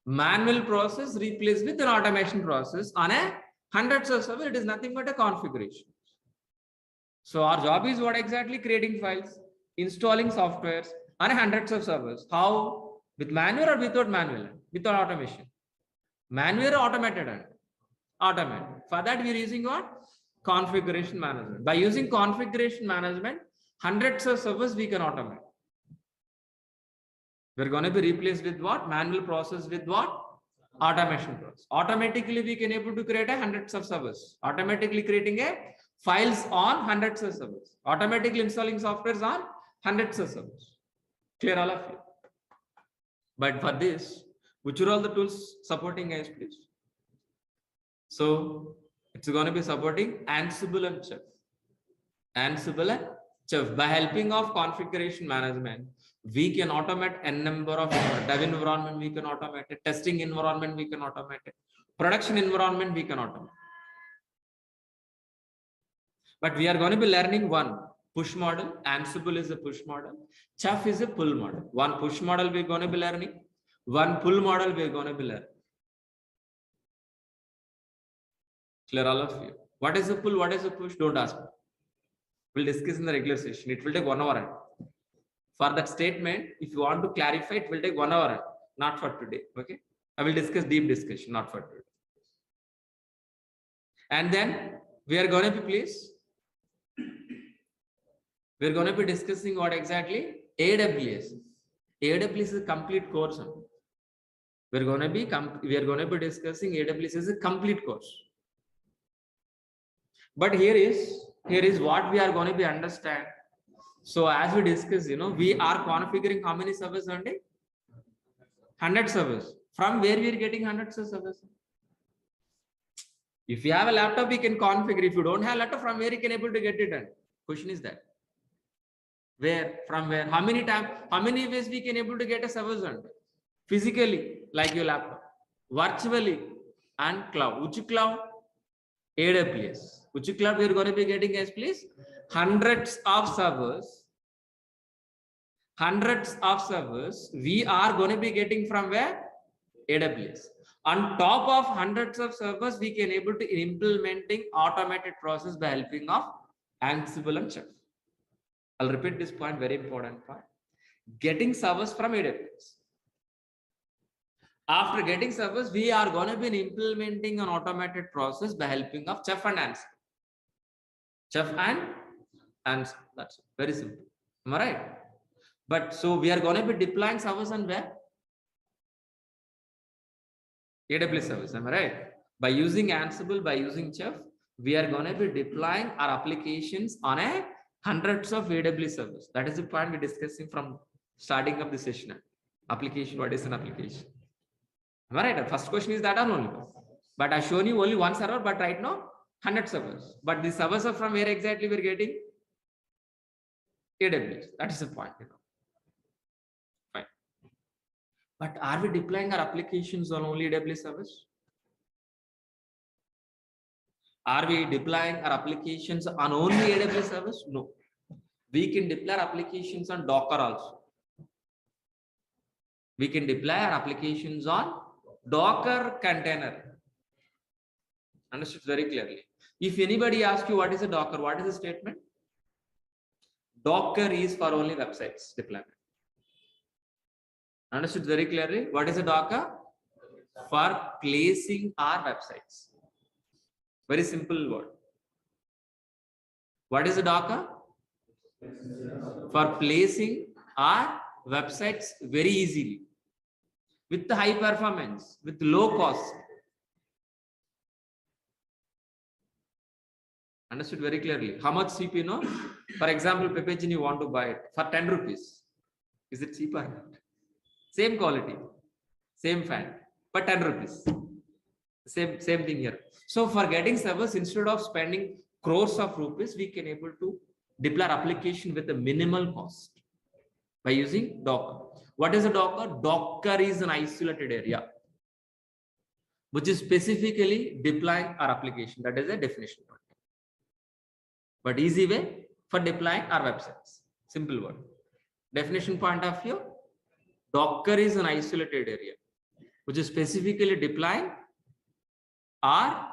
Manual process replaced with an automation process on a hundreds of servers. It is nothing but a configuration. So our job is what exactly? Creating files, installing softwares on hundreds of servers. How? With manual or without manual? Without automation. Manual or automated? Automated. For that we are using what? Configuration management. By using configuration management, hundreds of servers we can automate. We're going to be replaced with what? Manual process with what? Automation process. Automatically we can able to create a hundreds of servers. Automatically creating a files on hundreds of servers. Automatically installing softwares on hundreds of servers. Clear all of you? But for this, which are all the tools supporting guys, please? So it's going to be supporting Ansible and Chef. Ansible and Chef. By helping of configuration management, we can automate a number of dev environment, we can automate it, testing environment, we can automate it, production environment, we can automate. But we are going to be learning one push model. Ansible is a push model. Chef is a pull model. One push model we're going to be learning. One pull model we're going to be learning. Clear all of you? What is a pull? What is a push? Don't ask me. We'll discuss in the regular session. It will take 1 hour. For that statement, if you want to clarify, it will take 1 hour. Not for today. Okay. I will discuss deep discussion, not for today. And then we are going to be, please. We're going to be discussing what exactly? AWS. AWS is a complete course. We are going to be discussing AWS as a complete course. But here is what we are going to be understand. So as we discussed, we are configuring how many servers on day? 100 servers. From where we are getting hundreds of servers? If you have a laptop, we can configure. If you don't have a laptop, from where you can able to get it done? Question is that. Where? From where? How many times? How many ways we can able to get a servers on? Physically, like your laptop. Virtually and cloud. Which cloud? AWS. Which cloud we are going to be getting as please? Hundreds of servers. Hundreds of servers we are going to be getting from where? AWS. On top of hundreds of servers, we can able to implementing automated process by helping of Ansible and Chef. I'll repeat this point, very important point. Getting servers from AWS. After getting servers, we are going to be implementing an automated process by helping of Chef and Ansible. Chef and Ansible. That's very simple. Am I right? But so we are going to be deploying servers on where? AWS service. Am I right? By using Ansible, by using Chef, we are going to be deploying our applications on a hundreds of AWS servers. That is the point we're discussing from starting of the session. Application, what is an application? Am I right? First question is that or only. But I've shown you only one server, but right now 100 servers. But the servers are from where exactly we're getting? AWS. That is the point. Fine. But are we deploying our applications on only AWS servers? Are we deploying our applications on only AWS servers? No. We can deploy our applications on Docker also. We can deploy our applications on Docker container. Understood very clearly. If anybody asks you what is a Docker, what is the statement? Docker is for only websites deployment. Understood very clearly. What is a Docker? For placing our websites. Very simple word. What is a Docker? For placing our websites very easily, with the high performance, with low cost. Understood very clearly. How much cheap, For example, Pepagin you want to buy it for 10 rupees. Is it cheaper or not? Same quality, same fan, but 10 rupees. Same thing here. So for getting servers, instead of spending crores of rupees, we can able to deploy application with a minimal cost by using Docker. What is a Docker? Docker is an isolated area which is specifically deploying our application. That is a definition. But easy way for deploying our websites. Simple word. Definition point of view, Docker is an isolated area which is specifically deploying our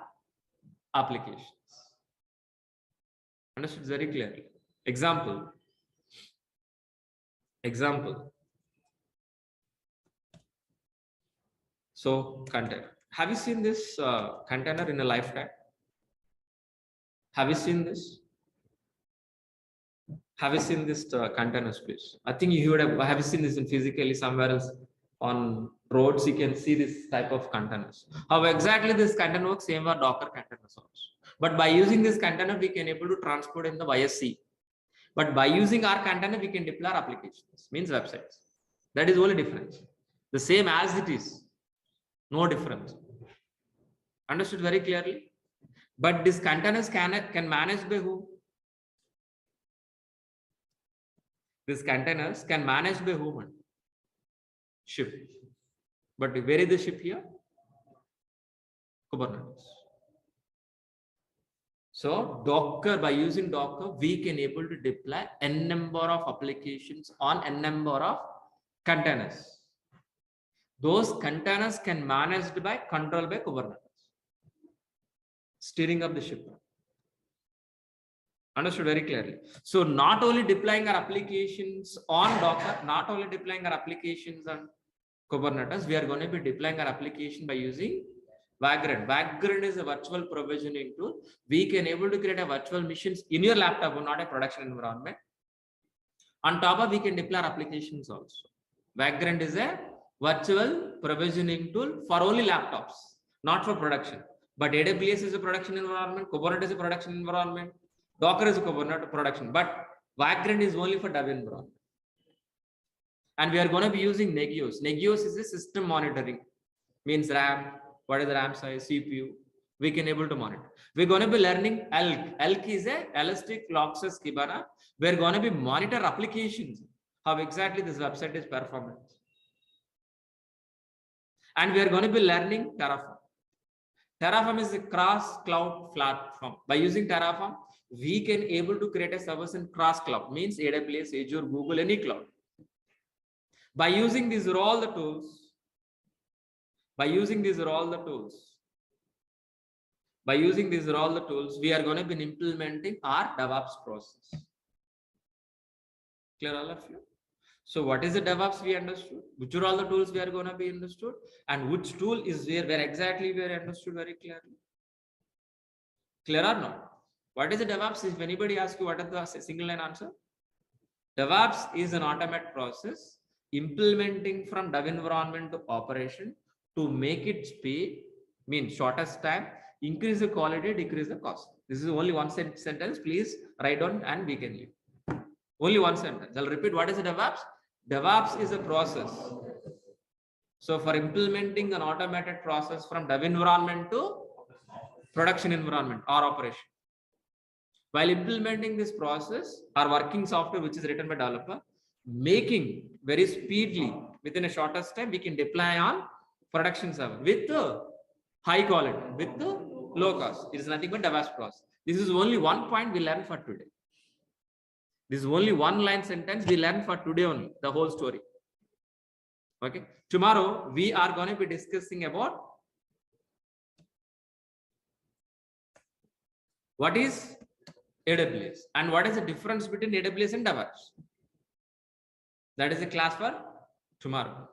applications. Understood very clearly. Example. So container. Have you seen this container in a lifetime? Have you seen this? Have you seen this container space? I think you would have you seen this in physically somewhere else on roads. You can see this type of containers. How exactly this container works? Same are Docker containers also. But by using this container, we can able to transport in the via sea. But by using our container, we can deploy applications, means websites. That is only difference. The same as it is, no difference. Understood very clearly? But these containers can manage by who? These containers can manage by whom? Ship. But where is the ship here? Kubernetes. So Docker, by using Docker, we can able to deploy n number of applications on n number of containers. Those containers can managed by controlled by Kubernetes. Steering up the ship. Understood very clearly. So not only deploying our applications on Docker, not only deploying our applications on Kubernetes, we are going to be deploying our application by using Vagrant. Vagrant is a virtual provisioning tool. We can able to create a virtual machines in your laptop, not a production environment. On top of, we can deploy our applications also. Vagrant is a virtual provisioning tool for only laptops, not for production. But AWS is a production environment, Kubernetes is a production environment, Docker is a Kubernetes production, but Vagrant is only for dev environment. And we are going to be using Negios. Negios is a system monitoring, means RAM, what is the RAM size, CPU, we can able to monitor. We're going to be learning ELK. ELK is a Elastic Logsus Kibana. We're going to be monitor applications, how exactly this website is performing. And we are going to be learning Terraform. Terraform is a cross cloud platform. By using Terraform, we can able to create a service in cross cloud, means AWS, Azure, Google, any cloud. By using these are all the tools, we are going to be implementing our DevOps process. Clear all of you? So what is the DevOps we understood? Which are all the tools we are going to be understood? And which tool is where exactly we are understood very clearly? Clear or not? What is the DevOps? If anybody asks you what is the single line answer? DevOps is an automated process implementing from dev environment to operation to make it speed, means shortest time, increase the quality, decrease the cost. This is only one sentence. Please write down and we can leave. Only one sentence. I'll repeat. What is the DevOps? DevOps is a process. So for implementing an automated process from dev environment to production environment or operation. While implementing this process, our working software, which is written by developer, making very speedily within a shortest time, we can deploy on production server with high quality, with low cost. It is nothing but DevOps process. This is only one point we learn for today. This is only one line sentence we learn for today only, the whole story. Okay. Tomorrow we are going to be discussing about what is AWS and what is the difference between AWS and DevOps. That is a class for tomorrow.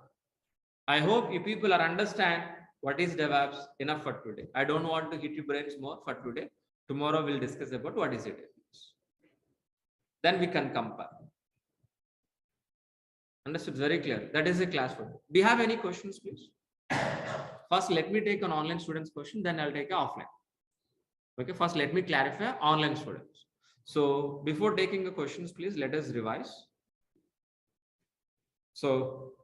I hope you people are understand what is DevOps enough for today. I don't want to hit your brains more for today. Tomorrow we'll discuss about what is AWS. Then we can compare. Understood? Very clear. That is a class for you. Do you have any questions, please? First, let me take an online students question, then I'll take an offline. Okay, first let me clarify online students. So before taking the questions, please let us revise. So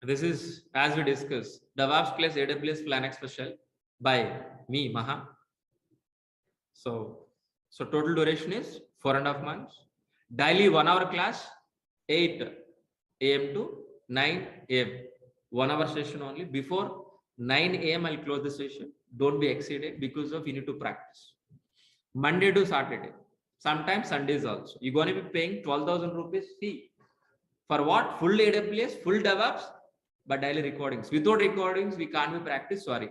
This is, as we discussed, DevOps plus AWS Linux special by me, Maha. So total duration is 4.5 months. Daily 1 hour class, 8 a.m. to 9 a.m. 1 hour session only. Before 9 a.m. I'll close the session. Don't be exceeded because of you need to practice. Monday to Saturday. Sometimes Sundays also. You're going to be paying 12,000 rupees fee. For what? Full AWS, full DevOps, but daily recordings. Without recordings, we can't be practice. Sorry.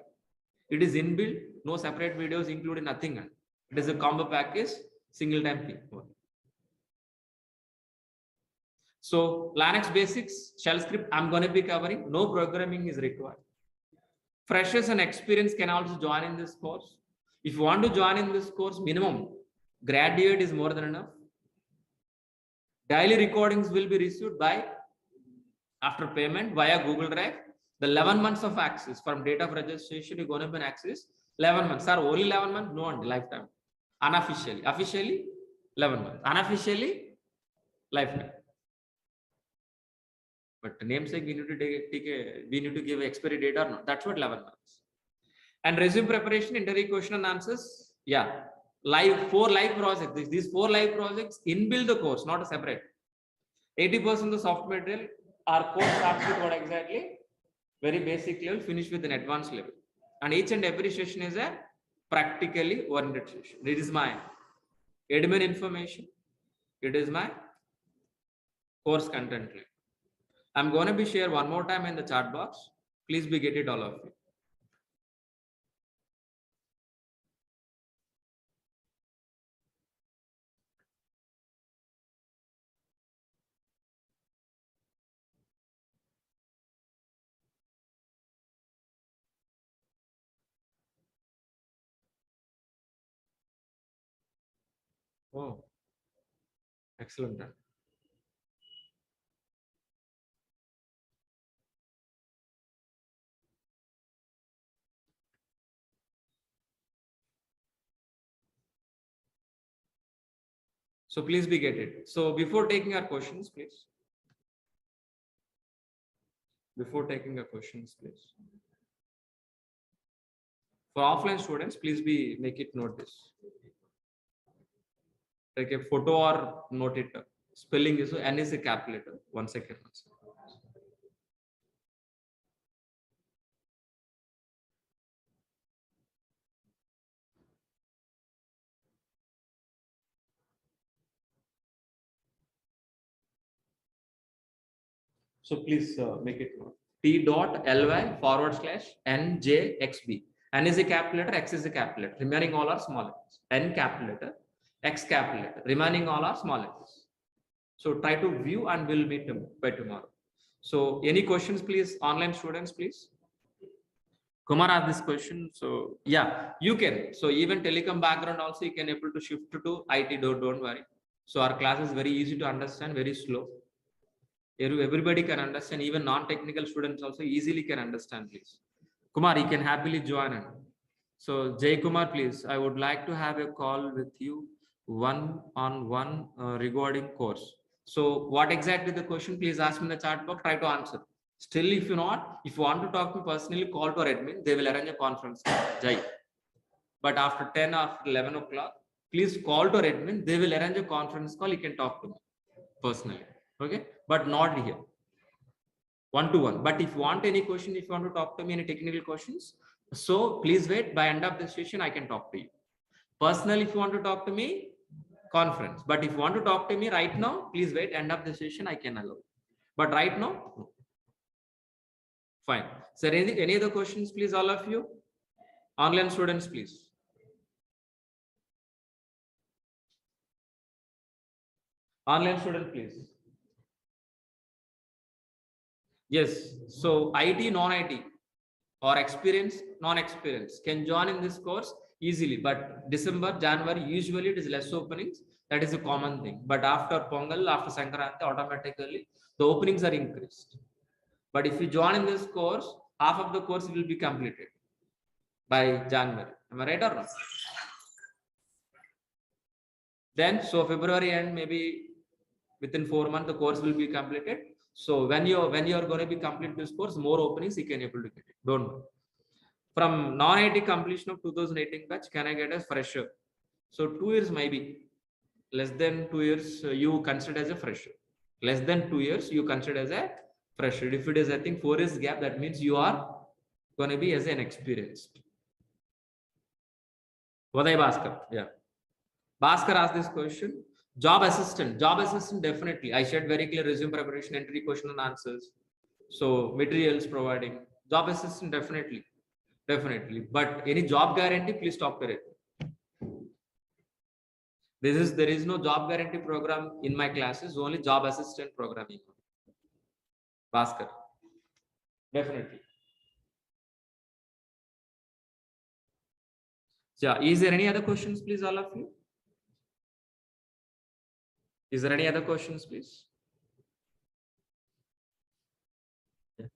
It is inbuilt, no separate videos included, nothing. It is a combo package, single time fee. So Linux basics, shell script, I'm going to be covering. No programming is required. Freshers and experience can also join in this course. If you want to join in this course, minimum graduate is more than enough. Daily recordings will be received by after payment via Google Drive. The 11 months of access from date of registration, you're going to be access 11 months. Sir, only 11 months? No, lifetime. Unofficially. Officially, 11 months. Unofficially, lifetime. But namesake, we need to give expiry date or not. That's what 11 months. And resume preparation, interview question and answers. Yeah. Live, 4 live projects. These 4 live projects inbuilt the course, not a separate. 80% of the software material, our course starts with what exactly? Very basic level, finish with an advanced level. And each and every session is a practically oriented session. It is my admin information. It is my course content link. I'm going to be share one more time in the chat box. Please be get it, all of you. Oh, excellent. So please be get it. So before taking our questions, please. Before taking our questions, please. For offline students, please be make it note this. Take a photo or note it. Spelling is N is a capital letter. 1 second. So please make it note. T.ly/NJXB. N is a capital letter, X is a capital letter. Remaining all are small letters. N capital letter, X capital letter. Remaining all are small letters. So try to view and we'll meet by tomorrow. So any questions, please, online students, please. Kumar asked this question. So yeah, you can. So even telecom background also you can able to shift to IT. Don't worry. So our class is very easy to understand, very slow. Everybody can understand, even non-technical students also easily can understand, please. Kumar, you can happily join in. So Jay Kumar, please, I would like to have a call with you one-on-one regarding course. So what exactly the question, please ask me in the chat box, try to answer. Still, if you want to talk to me personally, call to our admin, they will arrange a conference, Jay. But after 10 or 11 o'clock, please call to our admin, they will arrange a conference call, you can talk to me personally. Okay, but not here, one-to-one. But if you want any question, if you want to talk to me any technical questions, so please wait. By end of the session, I can talk to you personally. If you want to talk to me, conference. But if you want to talk to me right now, please wait. End of the session, I can allow. But right now, no. Fine. Sir, any other questions, please, all of you? Online students, please. Online student, please. Yes. So IT, non-IT or experience, non-experience can join in this course easily. But December, January, usually it is less openings. That is a common thing. But after Pongal, after Sankranti, automatically the openings are increased. But if you join in this course, half of the course will be completed by January. Am I right or not? Then, so February end, maybe within 4 months, the course will be completed. So when you are going to be complete this course, more openings you can able to get it. Don't know. From non-IT completion of 2018 batch, can I get a fresher? So 2 years maybe. Less than 2 years you consider as a fresher. Less than 2 years you consider as a fresher. If it is, I think, 4 years gap, that means you are going to be as an experienced. Vadai Bhaskar, yeah. Bhaskar asked this question. Job assistant, definitely. I shared very clear resume preparation, entry question and answers. So materials providing. Job assistant, definitely. But any job guarantee, please talk to it. There is no job guarantee program in my classes, only job assistant programming. Bhaskar, definitely. Yeah, is there any other questions, please, all of you? Is there any other questions, please? Yeah.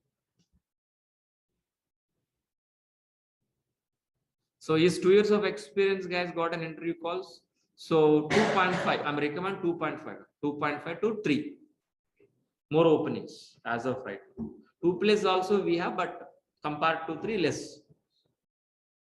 So is 2 years of experience, guys, got an interview calls? So 2.5, I'm recommend 2.5 to 3. More openings as of right now. 2 places also we have, but compared to 3, less.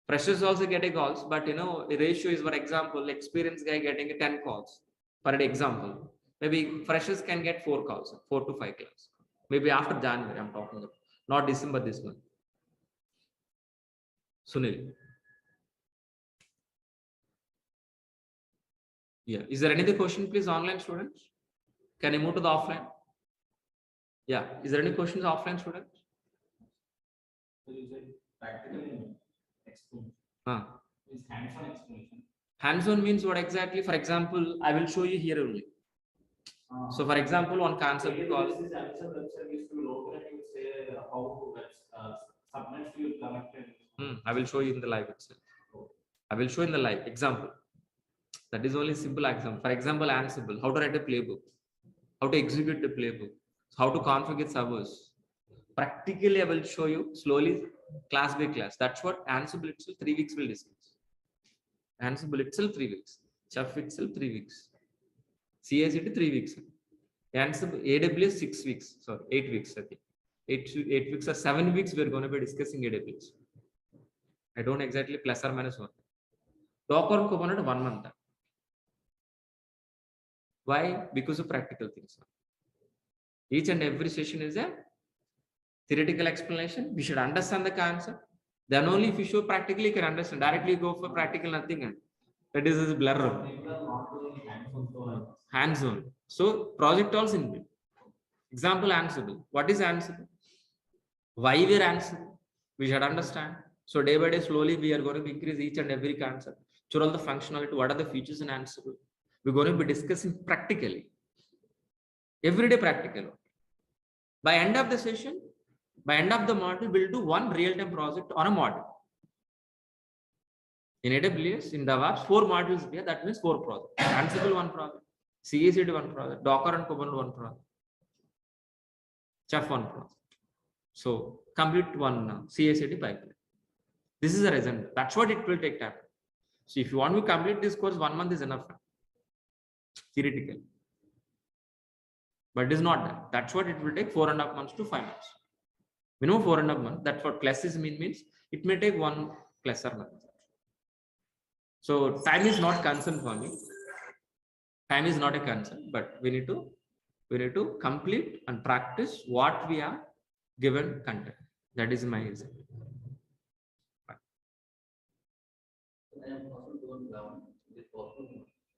Freshers also getting calls, but the ratio is, for example, experienced guy getting 10 calls per day example. Maybe freshers can get 4 calls, 4 to 5 calls. Maybe after January, I'm talking about, not December this month. Sunil. Yeah. Is there any other question, please, online students? Can I move to the offline? Yeah. Is there any questions, offline students? Practical explanation. Is hands-on explanation. Hands-on means what exactly? For example, I will show you here only. So, for example, one concept called. This answer website used to open and you say how subnets you connected. I will show you in the live itself. I will show in the live example. That is only simple example. For example, Ansible, how to write a playbook, how to execute the playbook, how to configure servers. Practically, I will show you slowly, class by class. That's what Ansible itself 3 weeks will discuss. Ansible itself 3 weeks. Chef itself 3 weeks. CICD 3 weeks. Ansible AWS 6 weeks. Sorry, 8 weeks. I think 8 weeks or 7 weeks. We're going to be discussing AWS. I don't exactly plus or minus 1. Docker and Kubernetes 1 month. Why? Because of practical things. Each and every session is a theoretical explanation. We should understand the concept. Then only if you show practically, you can understand. Directly go for practical, nothing. That is a blur. Hands-on. So project also in example, Ansible. What is Ansible? Why we are Ansible? We should understand. So day by day, slowly, we are going to increase each and every concept. Show all the functionality. What are the features in Ansible? We're going to be discussing practically. Everyday practical. By end of the session, by end of the module, we'll do one real-time project on a module. In AWS, in DEVOPS, 4 modules here. That means 4 projects. Ansible 1 project, CICD 1 project, Docker and Kubernetes 1 project, Chef 1 project. So complete 1 CICD pipeline. This is a result. That's what it will take time. So if you want to complete this course, 1 month is enough. Theoretically. But it is not that. That's what it will take 4.5 months to 5 months. Minimum 4.5 months. That's what classes means it may take 1 class or month. So time is not concern for me. Time is not a concern, but we need to complete and practice what we are given content. That is my reason.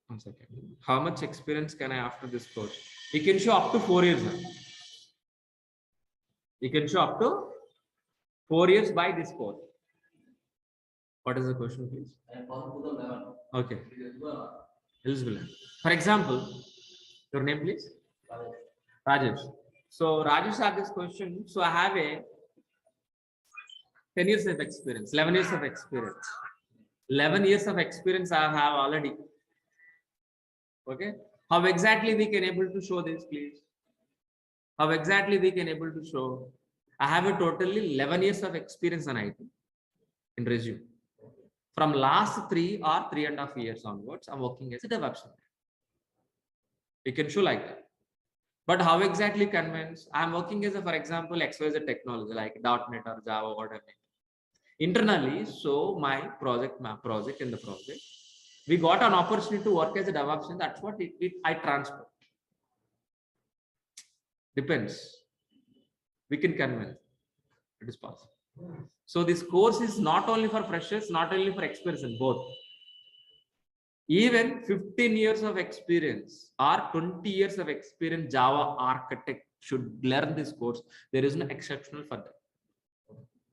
One second. How much experience can I after this course? You can show up to 4 years. You can show up to 4 years by this course. What is the question, please? Okay. Eligible. For example, your name, please? Rajesh. So Rajesh asked this question. So I have a 10 years of experience, 11 years of experience. 11 years of experience I have already. Okay. How exactly we can able to show this, please? How exactly we can able to show? I have a totally 11 years of experience on IT in resume. From last 3 or 3.5 years onwards, I'm working as a DevOps. You can show like that. But how exactly convince? I'm working as a, for example, XYZ technology like .NET or Java, whatever. Internally, so my project in the project, we got an opportunity to work as a DevOps, and that's what I transfer. Depends. We can convince. It is possible. So this course is not only for freshers, not only for experts, both. Even 15 years of experience or 20 years of experience Java architect should learn this course. There is no exceptional for that.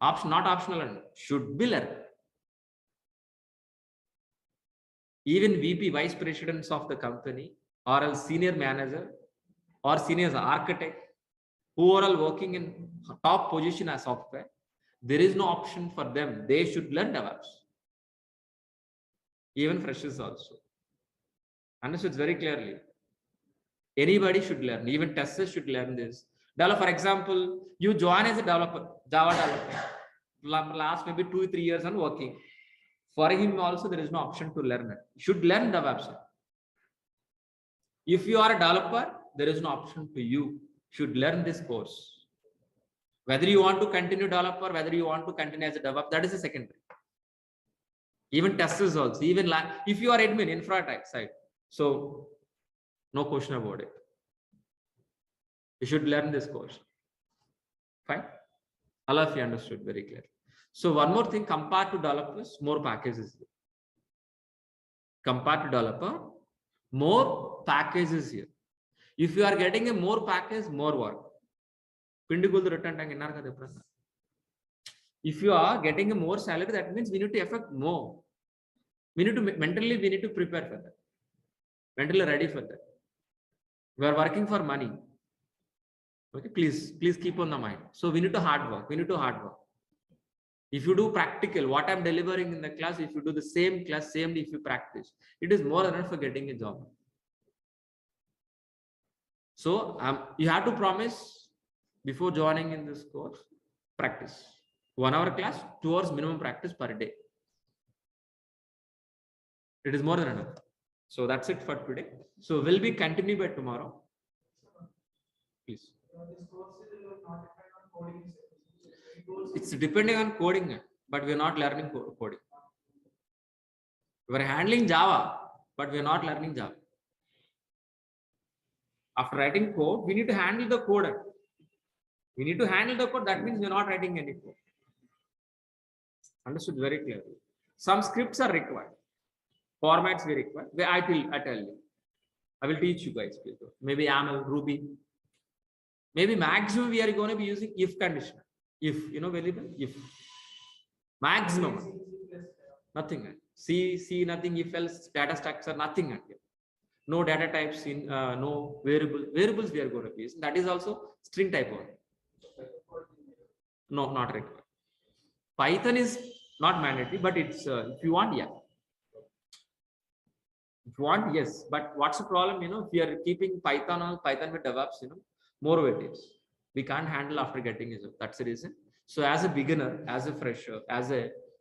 Not optional, and should be learned. Even VP, vice presidents of the company, or a senior manager or senior architect who are all working in top position as software, there is no option for them. They should learn DevOps. Even freshers also. Understood very clearly. Anybody should learn. Even testers should learn this. For example, you join as a developer, Java developer, last maybe 2-3 years and working. For him also, there is no option to learn it. You should learn DevOps. If you are a developer, there is no option to you. Should learn this course. Whether you want to continue developer, whether you want to continue as a DevOps, that is a secondary. Even testers also. Even if you are admin, infra tech side, so no question about it. You should learn this course. Fine. All of you understood very clearly. So one more thing, compared to developers, more packages. Compared to developer, more packages here. If you are getting a more package, more work. If you are getting a more salary, that means we need to affect more. We need to mentally, we need to prepare for that. Mentally ready for that. We are working for money. Okay, please keep on the mind. So we need to hard work. If you do practical, what I'm delivering in the class, if you do the same class, if you practice, it is more than enough for getting a job. So you have to promise before joining in this course, practice. 1 hour class, 2 hours minimum practice per day. It is more than enough. So that's it for today. So we'll be continuing by tomorrow. Please. This course is not dependent on coding. It's depending on coding, but we're not learning coding. We're handling Java, but we're not learning Java. After writing code, we need to handle the code. We need to handle the code. That means we're not writing any code. Understood very clearly. Some scripts are required. Formats we require. I tell you. I will teach you guys. Maybe YAML, Ruby. Maybe maximum we are going to be using if condition. If, variable, if. Maximum. Nothing. C, nothing, if else, data structure, nothing. No data types in, no variables we are going to be using. That is also string type only. No, not required. Python is not mandatory, but it's, if you want, yeah. If you want, yes. But what's the problem, if you are keeping Python on Python with DevOps, more weightage. We can't handle after getting a job. That's the reason. So as a beginner, as a fresher,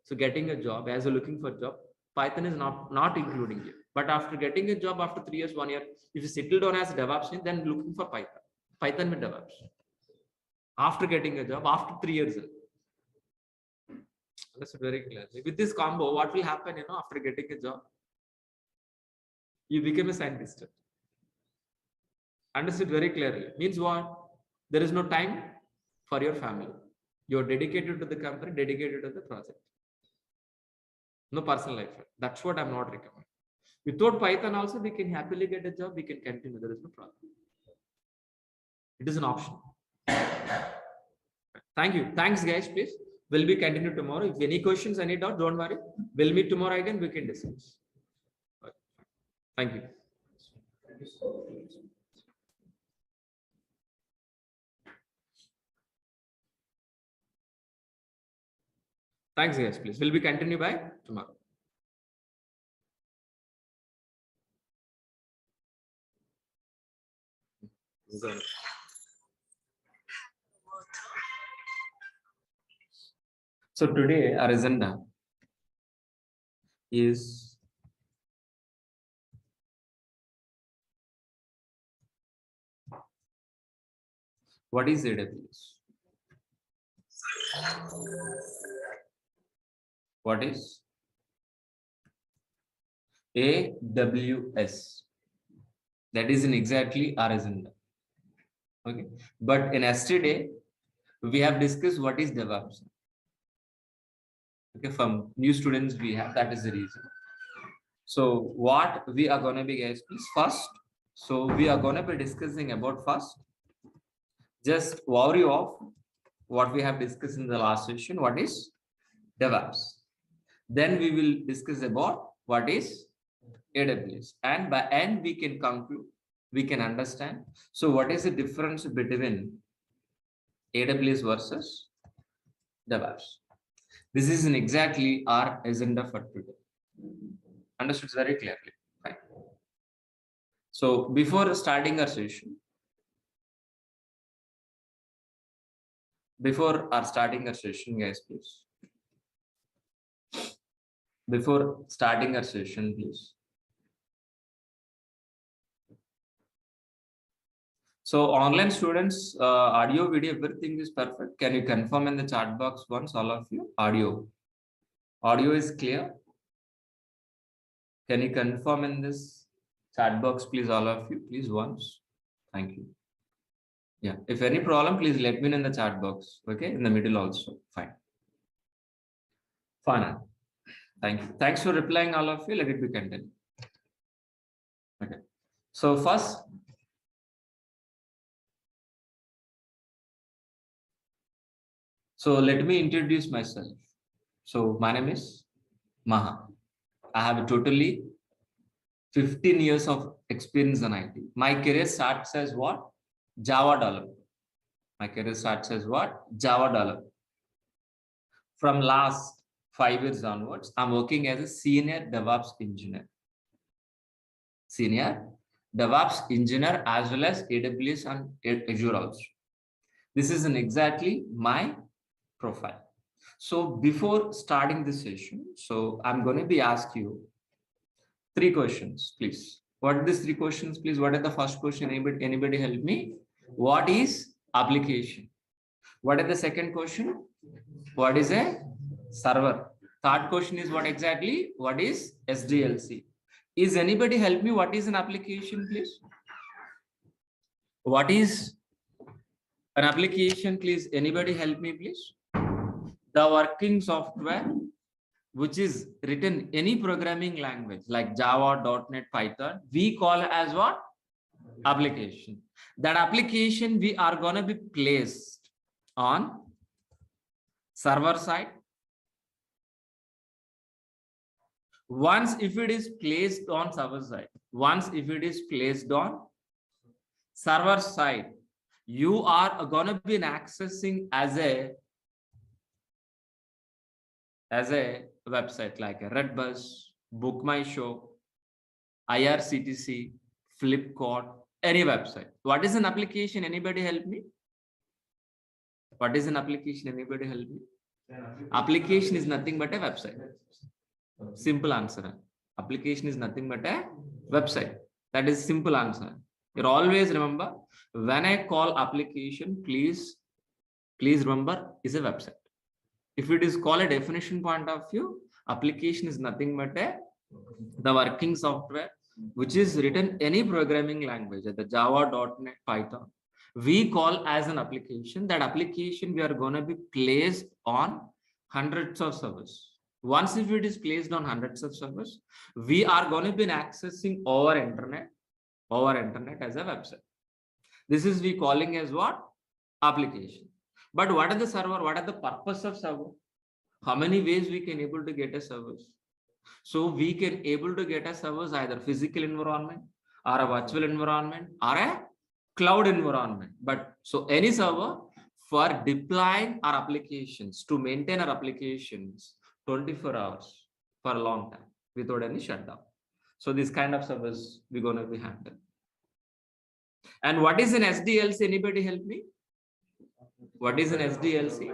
so getting a job, as a looking for a job, Python is not including you. But after getting a job after 3 years, 1 year, if you settle down as a DevOps, then looking for Python with DevOps. After getting a job, after 3 years. That's very clear. With this combo, what will happen, after getting a job? You become a scientist. Understood very clearly. Means what? There is no time for your family. You're dedicated to the company, dedicated to the project. No personal life. That's what I'm not recommending. Without Python also, we can happily get a job. We can continue. There is no problem. It is an option. Thank you. Thanks, guys. Please. We'll be continue tomorrow. If any questions, any doubt, don't worry. We'll meet tomorrow again. We can discuss. Thank you. Thank you so much. Thanks, guys. Please. We'll be continue by tomorrow. So today our agenda is What is AWS? What is AWS? That is in exactly our agenda. Okay, but in yesterday we have discussed what is DevOps. Okay, from new students we have, that is the reason. So what we are going to be, guys, please first. So we are going to be discussing about first. Just worry of what we have discussed in the last session. What is DevOps? Then we will discuss about what is AWS, and by end we can conclude, we can understand. So what is the difference between AWS versus DevOps? This is in exactly our agenda for today. Understood very clearly. Fine. So before starting our session, guys, please. Before starting our session, please. So online students, audio, video, everything is perfect. Can you confirm in the chat box once, all of you? Audio is clear. Can you confirm in this chat box, please, all of you, please, once. Thank you. Yeah, if any problem, please let me know in the chat box. Okay, in the middle also. Fine. Fine. Thank you. Thanks for replying, all of you. Let it be continued. Okay. So first, so let me introduce myself. So my name is Maha. I have totally 15 years of experience in IT. My career starts as what? Java developer. My career starts as what? Java developer. From last 5 years onwards, I'm working as a senior DevOps engineer. Senior DevOps engineer as well as AWS and Azure also. This is exactly my profile. So before starting this session, so I'm going to be ask you 3 questions, please. What are these 3 questions, please? What are the first question? Anybody help me? What is application? What is the second question? What is a server? Third question is what exactly? What is SDLC? Is anybody help me? What is an application, please? What is an application, please? Anybody help me, please? The working software which is written any programming language like Java, .NET, Python, we call as what? Application. That application we are going to be placed on server side. Once if it is placed on server side, server side, you are going to be accessing as a website like a Redbus, Book My Show, IRCTC, Flipkart, any website. What is an application? Anybody help me? What is an application? Anybody help me? Application is nothing but a website. Simple answer. Application is nothing but a website. That is simple answer. You always remember, when I call application, please remember, is a website. If it is called a definition point of view, application is nothing but the working software which is written any programming language, the Java, .NET, Python, we call as an application. That application we are going to be placed on hundreds of servers. Once if it is placed on hundreds of servers, we are going to be accessing over internet as a website. This is we calling as what? Application. But what are the server? What are the purpose of server? How many ways we can able to get a service? So we can able to get a service either physical environment or a virtual environment or a cloud environment. But so any server for deploying our applications, to maintain our applications 24 hours for a long time without any shutdown. So this kind of service we're going to be handling. And what is an SDLC? Anybody help me? What is an SDLC?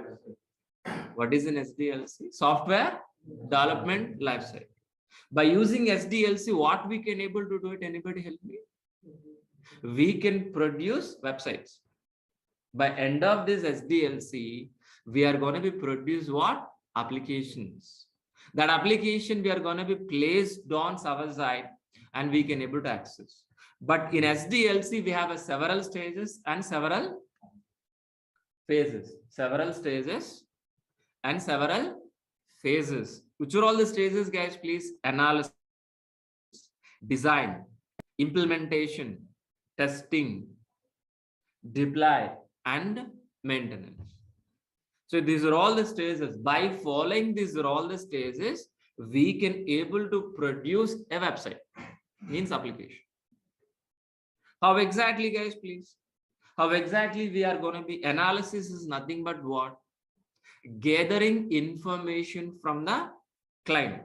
What is an SDLC? Software Development Lifecycle. By using SDLC, what we can able to do it? Anybody help me? We can produce websites. By end of this SDLC, we are going to be produce what? Applications. That application we are going to be placed on server side and we can able to access. But in SDLC, we have a several stages and several phases. Several stages and several phases. Which are all the stages, guys? Please, analysis, design, implementation, testing, deploy, and maintenance. So these are all the stages. By following these are all the stages, we can able to produce a website, means application. How exactly, guys, please? How exactly we are going to be? Analysis is nothing but what? Gathering information from the client.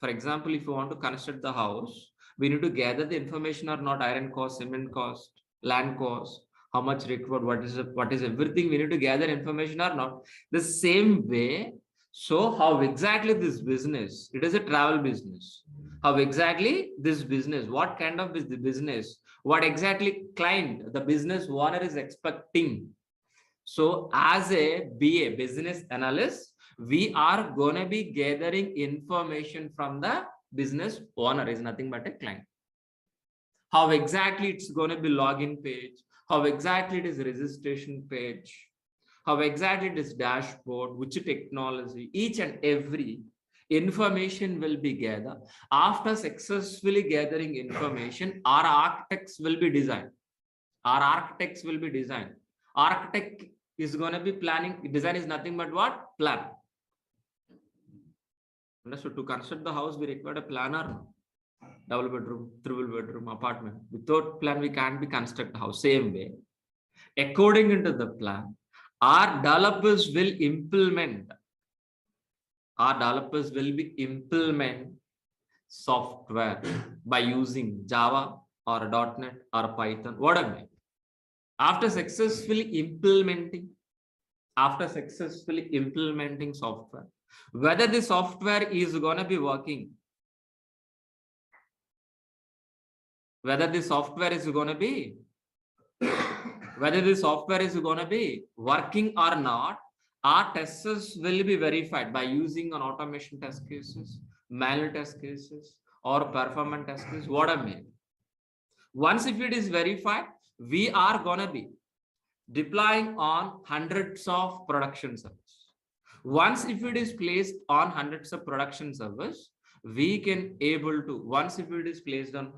For example, if you want to construct the house, we need to gather the information or not: iron cost, cement cost, land cost, how much required, what is everything we need to gather information or not. The same way, so how exactly this business, it is a travel business. How exactly this business, what kind of business, what exactly client, the business owner is expecting. So as a BA, business analyst, we are going to be gathering information from the business owner, is nothing but a client. How exactly it's going to be login page, how exactly it is registration page, how exactly it is dashboard, which technology, each and every information will be gathered. After successfully gathering information, our architects will be designed. Architect is going to be planning. Design is nothing but what? Plan. Understood? To construct the house, we require a planner. Double bedroom, triple bedroom, apartment. Without plan, we can't be construct the house. Same way, according into the plan, our developers will implement. Our developers will be implement software by using Java or .NET or Python, whatever. After successfully implementing software, whether the software is going to be working, whether the software is going to be working or not, our testers will be verified by using an automation test cases, manual test cases, or performance test cases, whatever. Once if it is verified, we are going to be deploying on hundreds of production servers. Once if it is placed on hundreds of production servers, we can able to, once if it is placed on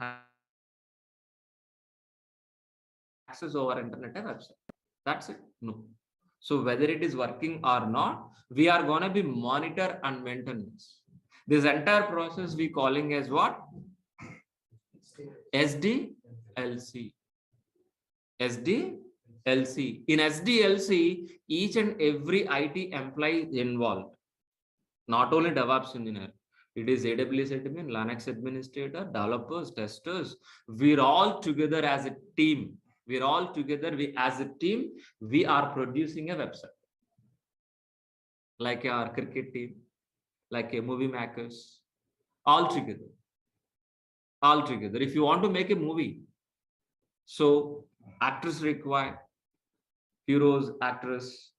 access over internet and website. That's it. No. So whether it is working or not, we are going to be monitor and maintenance. This entire process we calling as what? SDLC. SDLC. In SDLC, each and every IT employee is involved. Not only DevOps engineer. It is AWS admin, Linux administrator, developers, testers. We're all together as a team. We're all together. As a team, we are producing a website. Like our cricket team, like a movie makers, all together. All together. If you want to make a movie, so actors required, heroes, actors,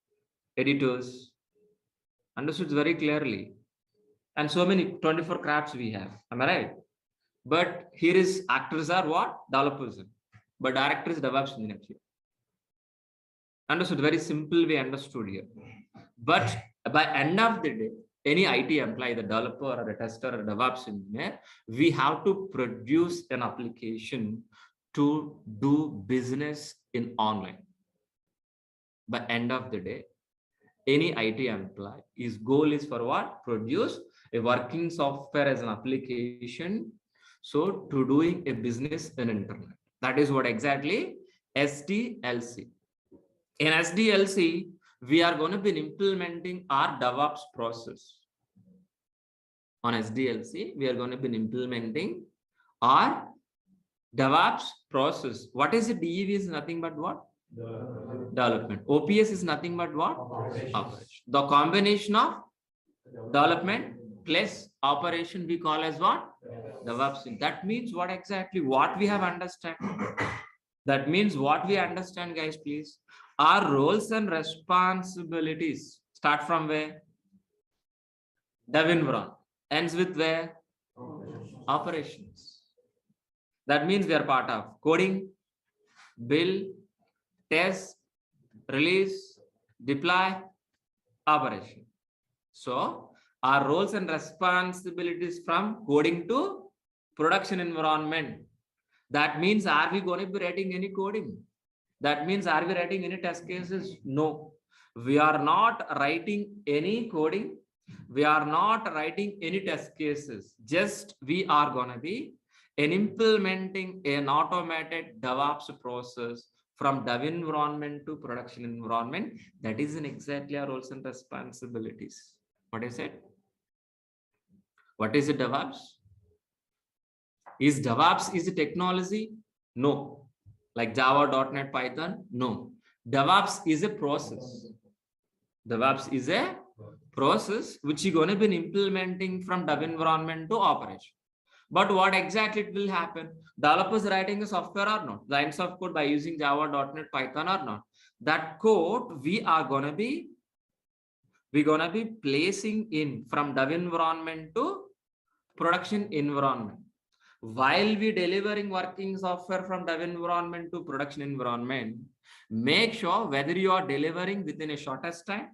editors, understood very clearly. And so many 24 crafts we have. Am I right? But here is actors are what? Developers. But director is DevOps engineer here. Understood? Very simple way understood here. But by end of the day, any IT employee, the developer or a tester or a DevOps engineer, we have to produce an application to do business in online. By end of the day, any IT employee, his goal is for what? Produce a working software as an application. So to doing a business in internet. That is what exactly SDLC. In SDLC, we are going to be implementing our DevOps process. On SDLC, we are going to be implementing our DevOps process. What is it? DEV is nothing but what? Development. OPS is nothing but what? Operation. The combination of development plus operation we call as what? DevOps. That means what exactly? What we have understand. That means what we understand, guys, please. Our roles and responsibilities start from where? Dev environment. Ends with where? Operations. That means we are part of coding, build, test, release, deploy, operation. So our roles and responsibilities from coding to production environment. That means, are we going to be writing any coding? That means, are we writing any test cases? No, we are not writing any coding. We are not writing any test cases. Just we are going to be implementing an automated DevOps process from dev environment to production environment. That is in exactly our roles and responsibilities. What I said? What is a DevOps? Is DevOps is a technology? No. Like Java, .NET, Python? No. DevOps is a process. DevOps is a process which you're going to be implementing from dev environment to operation. But what exactly it will happen? Developers writing a software or not? Lines of code by using Java, .NET, Python or not? That code we're gonna be placing in from dev environment to production environment. While we delivering working software from dev environment to production environment, make sure whether you are delivering within a shortest time,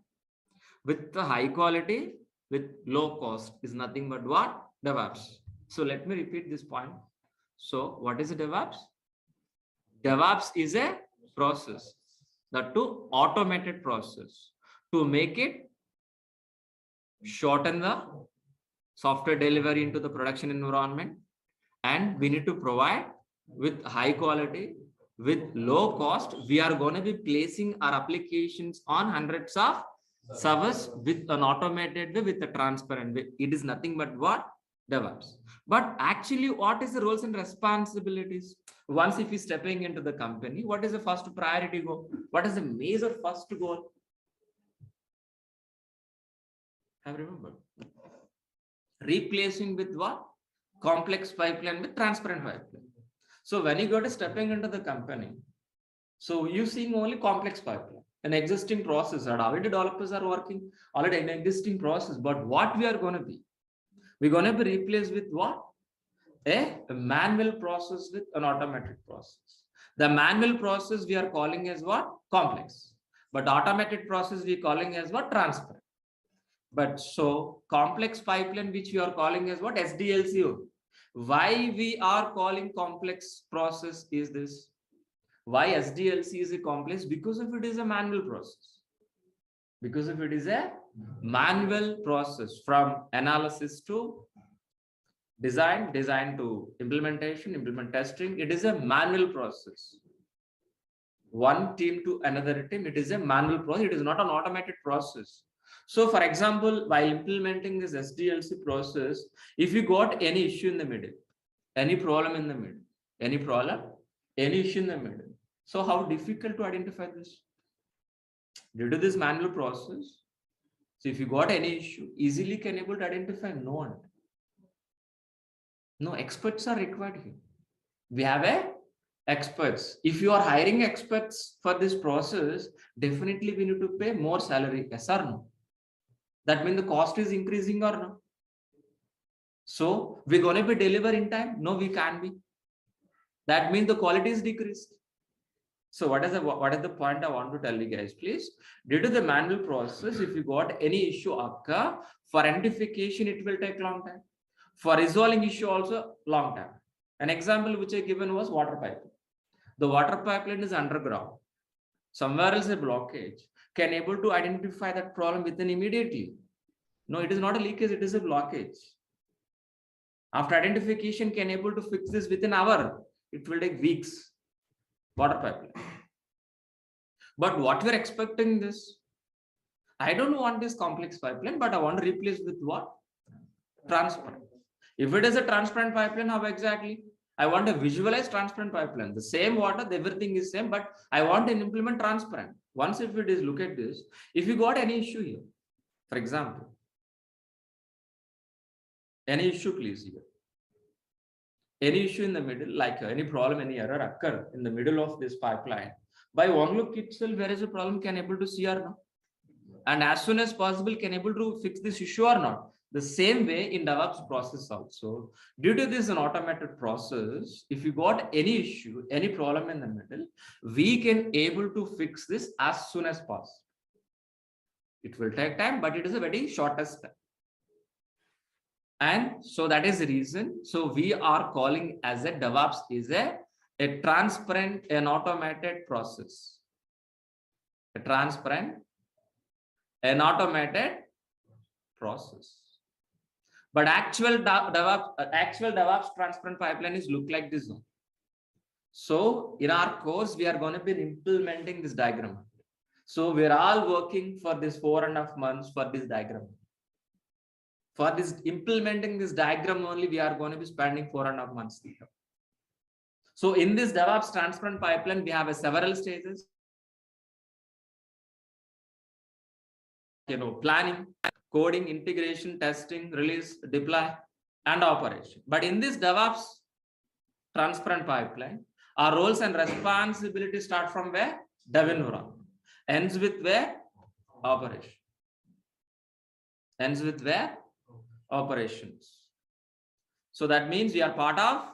with the high quality, with low cost is nothing but what? DevOps. So let me repeat this point. So what is a DevOps? DevOps is a process, that to automated process to make it shorten the software delivery into the production environment, and we need to provide with high quality, with low cost. We are going to be placing our applications on hundreds of servers with an automated way, with a transparent way. It is nothing but what? DevOps. But actually, what is the roles and responsibilities? Once if you're stepping into the company, what is the first priority goal? What is the major first goal? Have remembered? Replacing with what? Complex pipeline with transparent pipeline. So when you go to stepping into the company, so you seeing only complex pipeline, an existing process that already developers are working, already an existing process. But what we are going to be? We're going to be replaced with what? A manual process with an automated process. The manual process we are calling as what? Complex. But automated process we are calling as what? Transparent. But so complex pipeline, which we are calling as what? SDLC. Why we are calling complex process is this? Why SDLC is a complex? Because if it is a manual process. Because if it is a manual process from analysis to design to implementation, implement testing, it is a manual process. One team to another team, it is a manual process. It is not an automated process. So for example, while implementing this SDLC process, if you got any issue in the middle, any problem in the middle, any issue in the middle. So how difficult to identify this? Due to this manual process, so if you got any issue, easily can able to identify? No one. No, experts are required here. We have experts. If you are hiring experts for this process, definitely we need to pay more salary. Yes or no? That means the cost is increasing or no? So we're going to be deliver in time? No, we can't be. That means the quality is decreased. So what is the point I want to tell you guys, please? Due to the manual process, if you got any issue occur, for identification, it will take long time. For resolving issue also long time. An example which I given was water pipeline. The water pipeline is underground. Somewhere else a blockage. Can able to identify that problem within immediately. No, it is not a leakage, it is a blockage. After identification, can able to fix this within an hour. It will take weeks. Water pipeline. But what we're expecting this? I don't want this complex pipeline, but I want to replace with what? Transparent. If it is a transparent pipeline, how exactly? I want to visualize transparent pipeline. The same water, everything is same, but I want to implement transparent. Once if it is, look at this. If you got any issue here, for example, any issue please here. any issue in the middle, like any problem, any error occur in the middle of this pipeline, by one look itself, where is the problem, can able to see or not, and as soon as possible can able to fix this issue or not. The same way in DevOps process also, due to this an automated process, if you got any issue, any problem in the middle, we can able to fix this as soon as possible. It will take time, but it is a very shortest step. And so that is the reason. So we are calling as a DevOps is a transparent and automated process. A transparent and automated process. But actual DevOps transparent pipeline is look like this one. So in our course, we are going to be implementing this diagram. So we're all working for this 4.5 months for this diagram. For this implementing this diagram only, we are going to be spending 4.5 months. So in this DevOps transparent pipeline, we have several stages. Planning, coding, integration, testing, release, deploy, and operation. But in this DevOps transparent pipeline, our roles and responsibilities start from where? Dev environment. Ends with where? Operation. Ends with where? Operations. So that means we are part of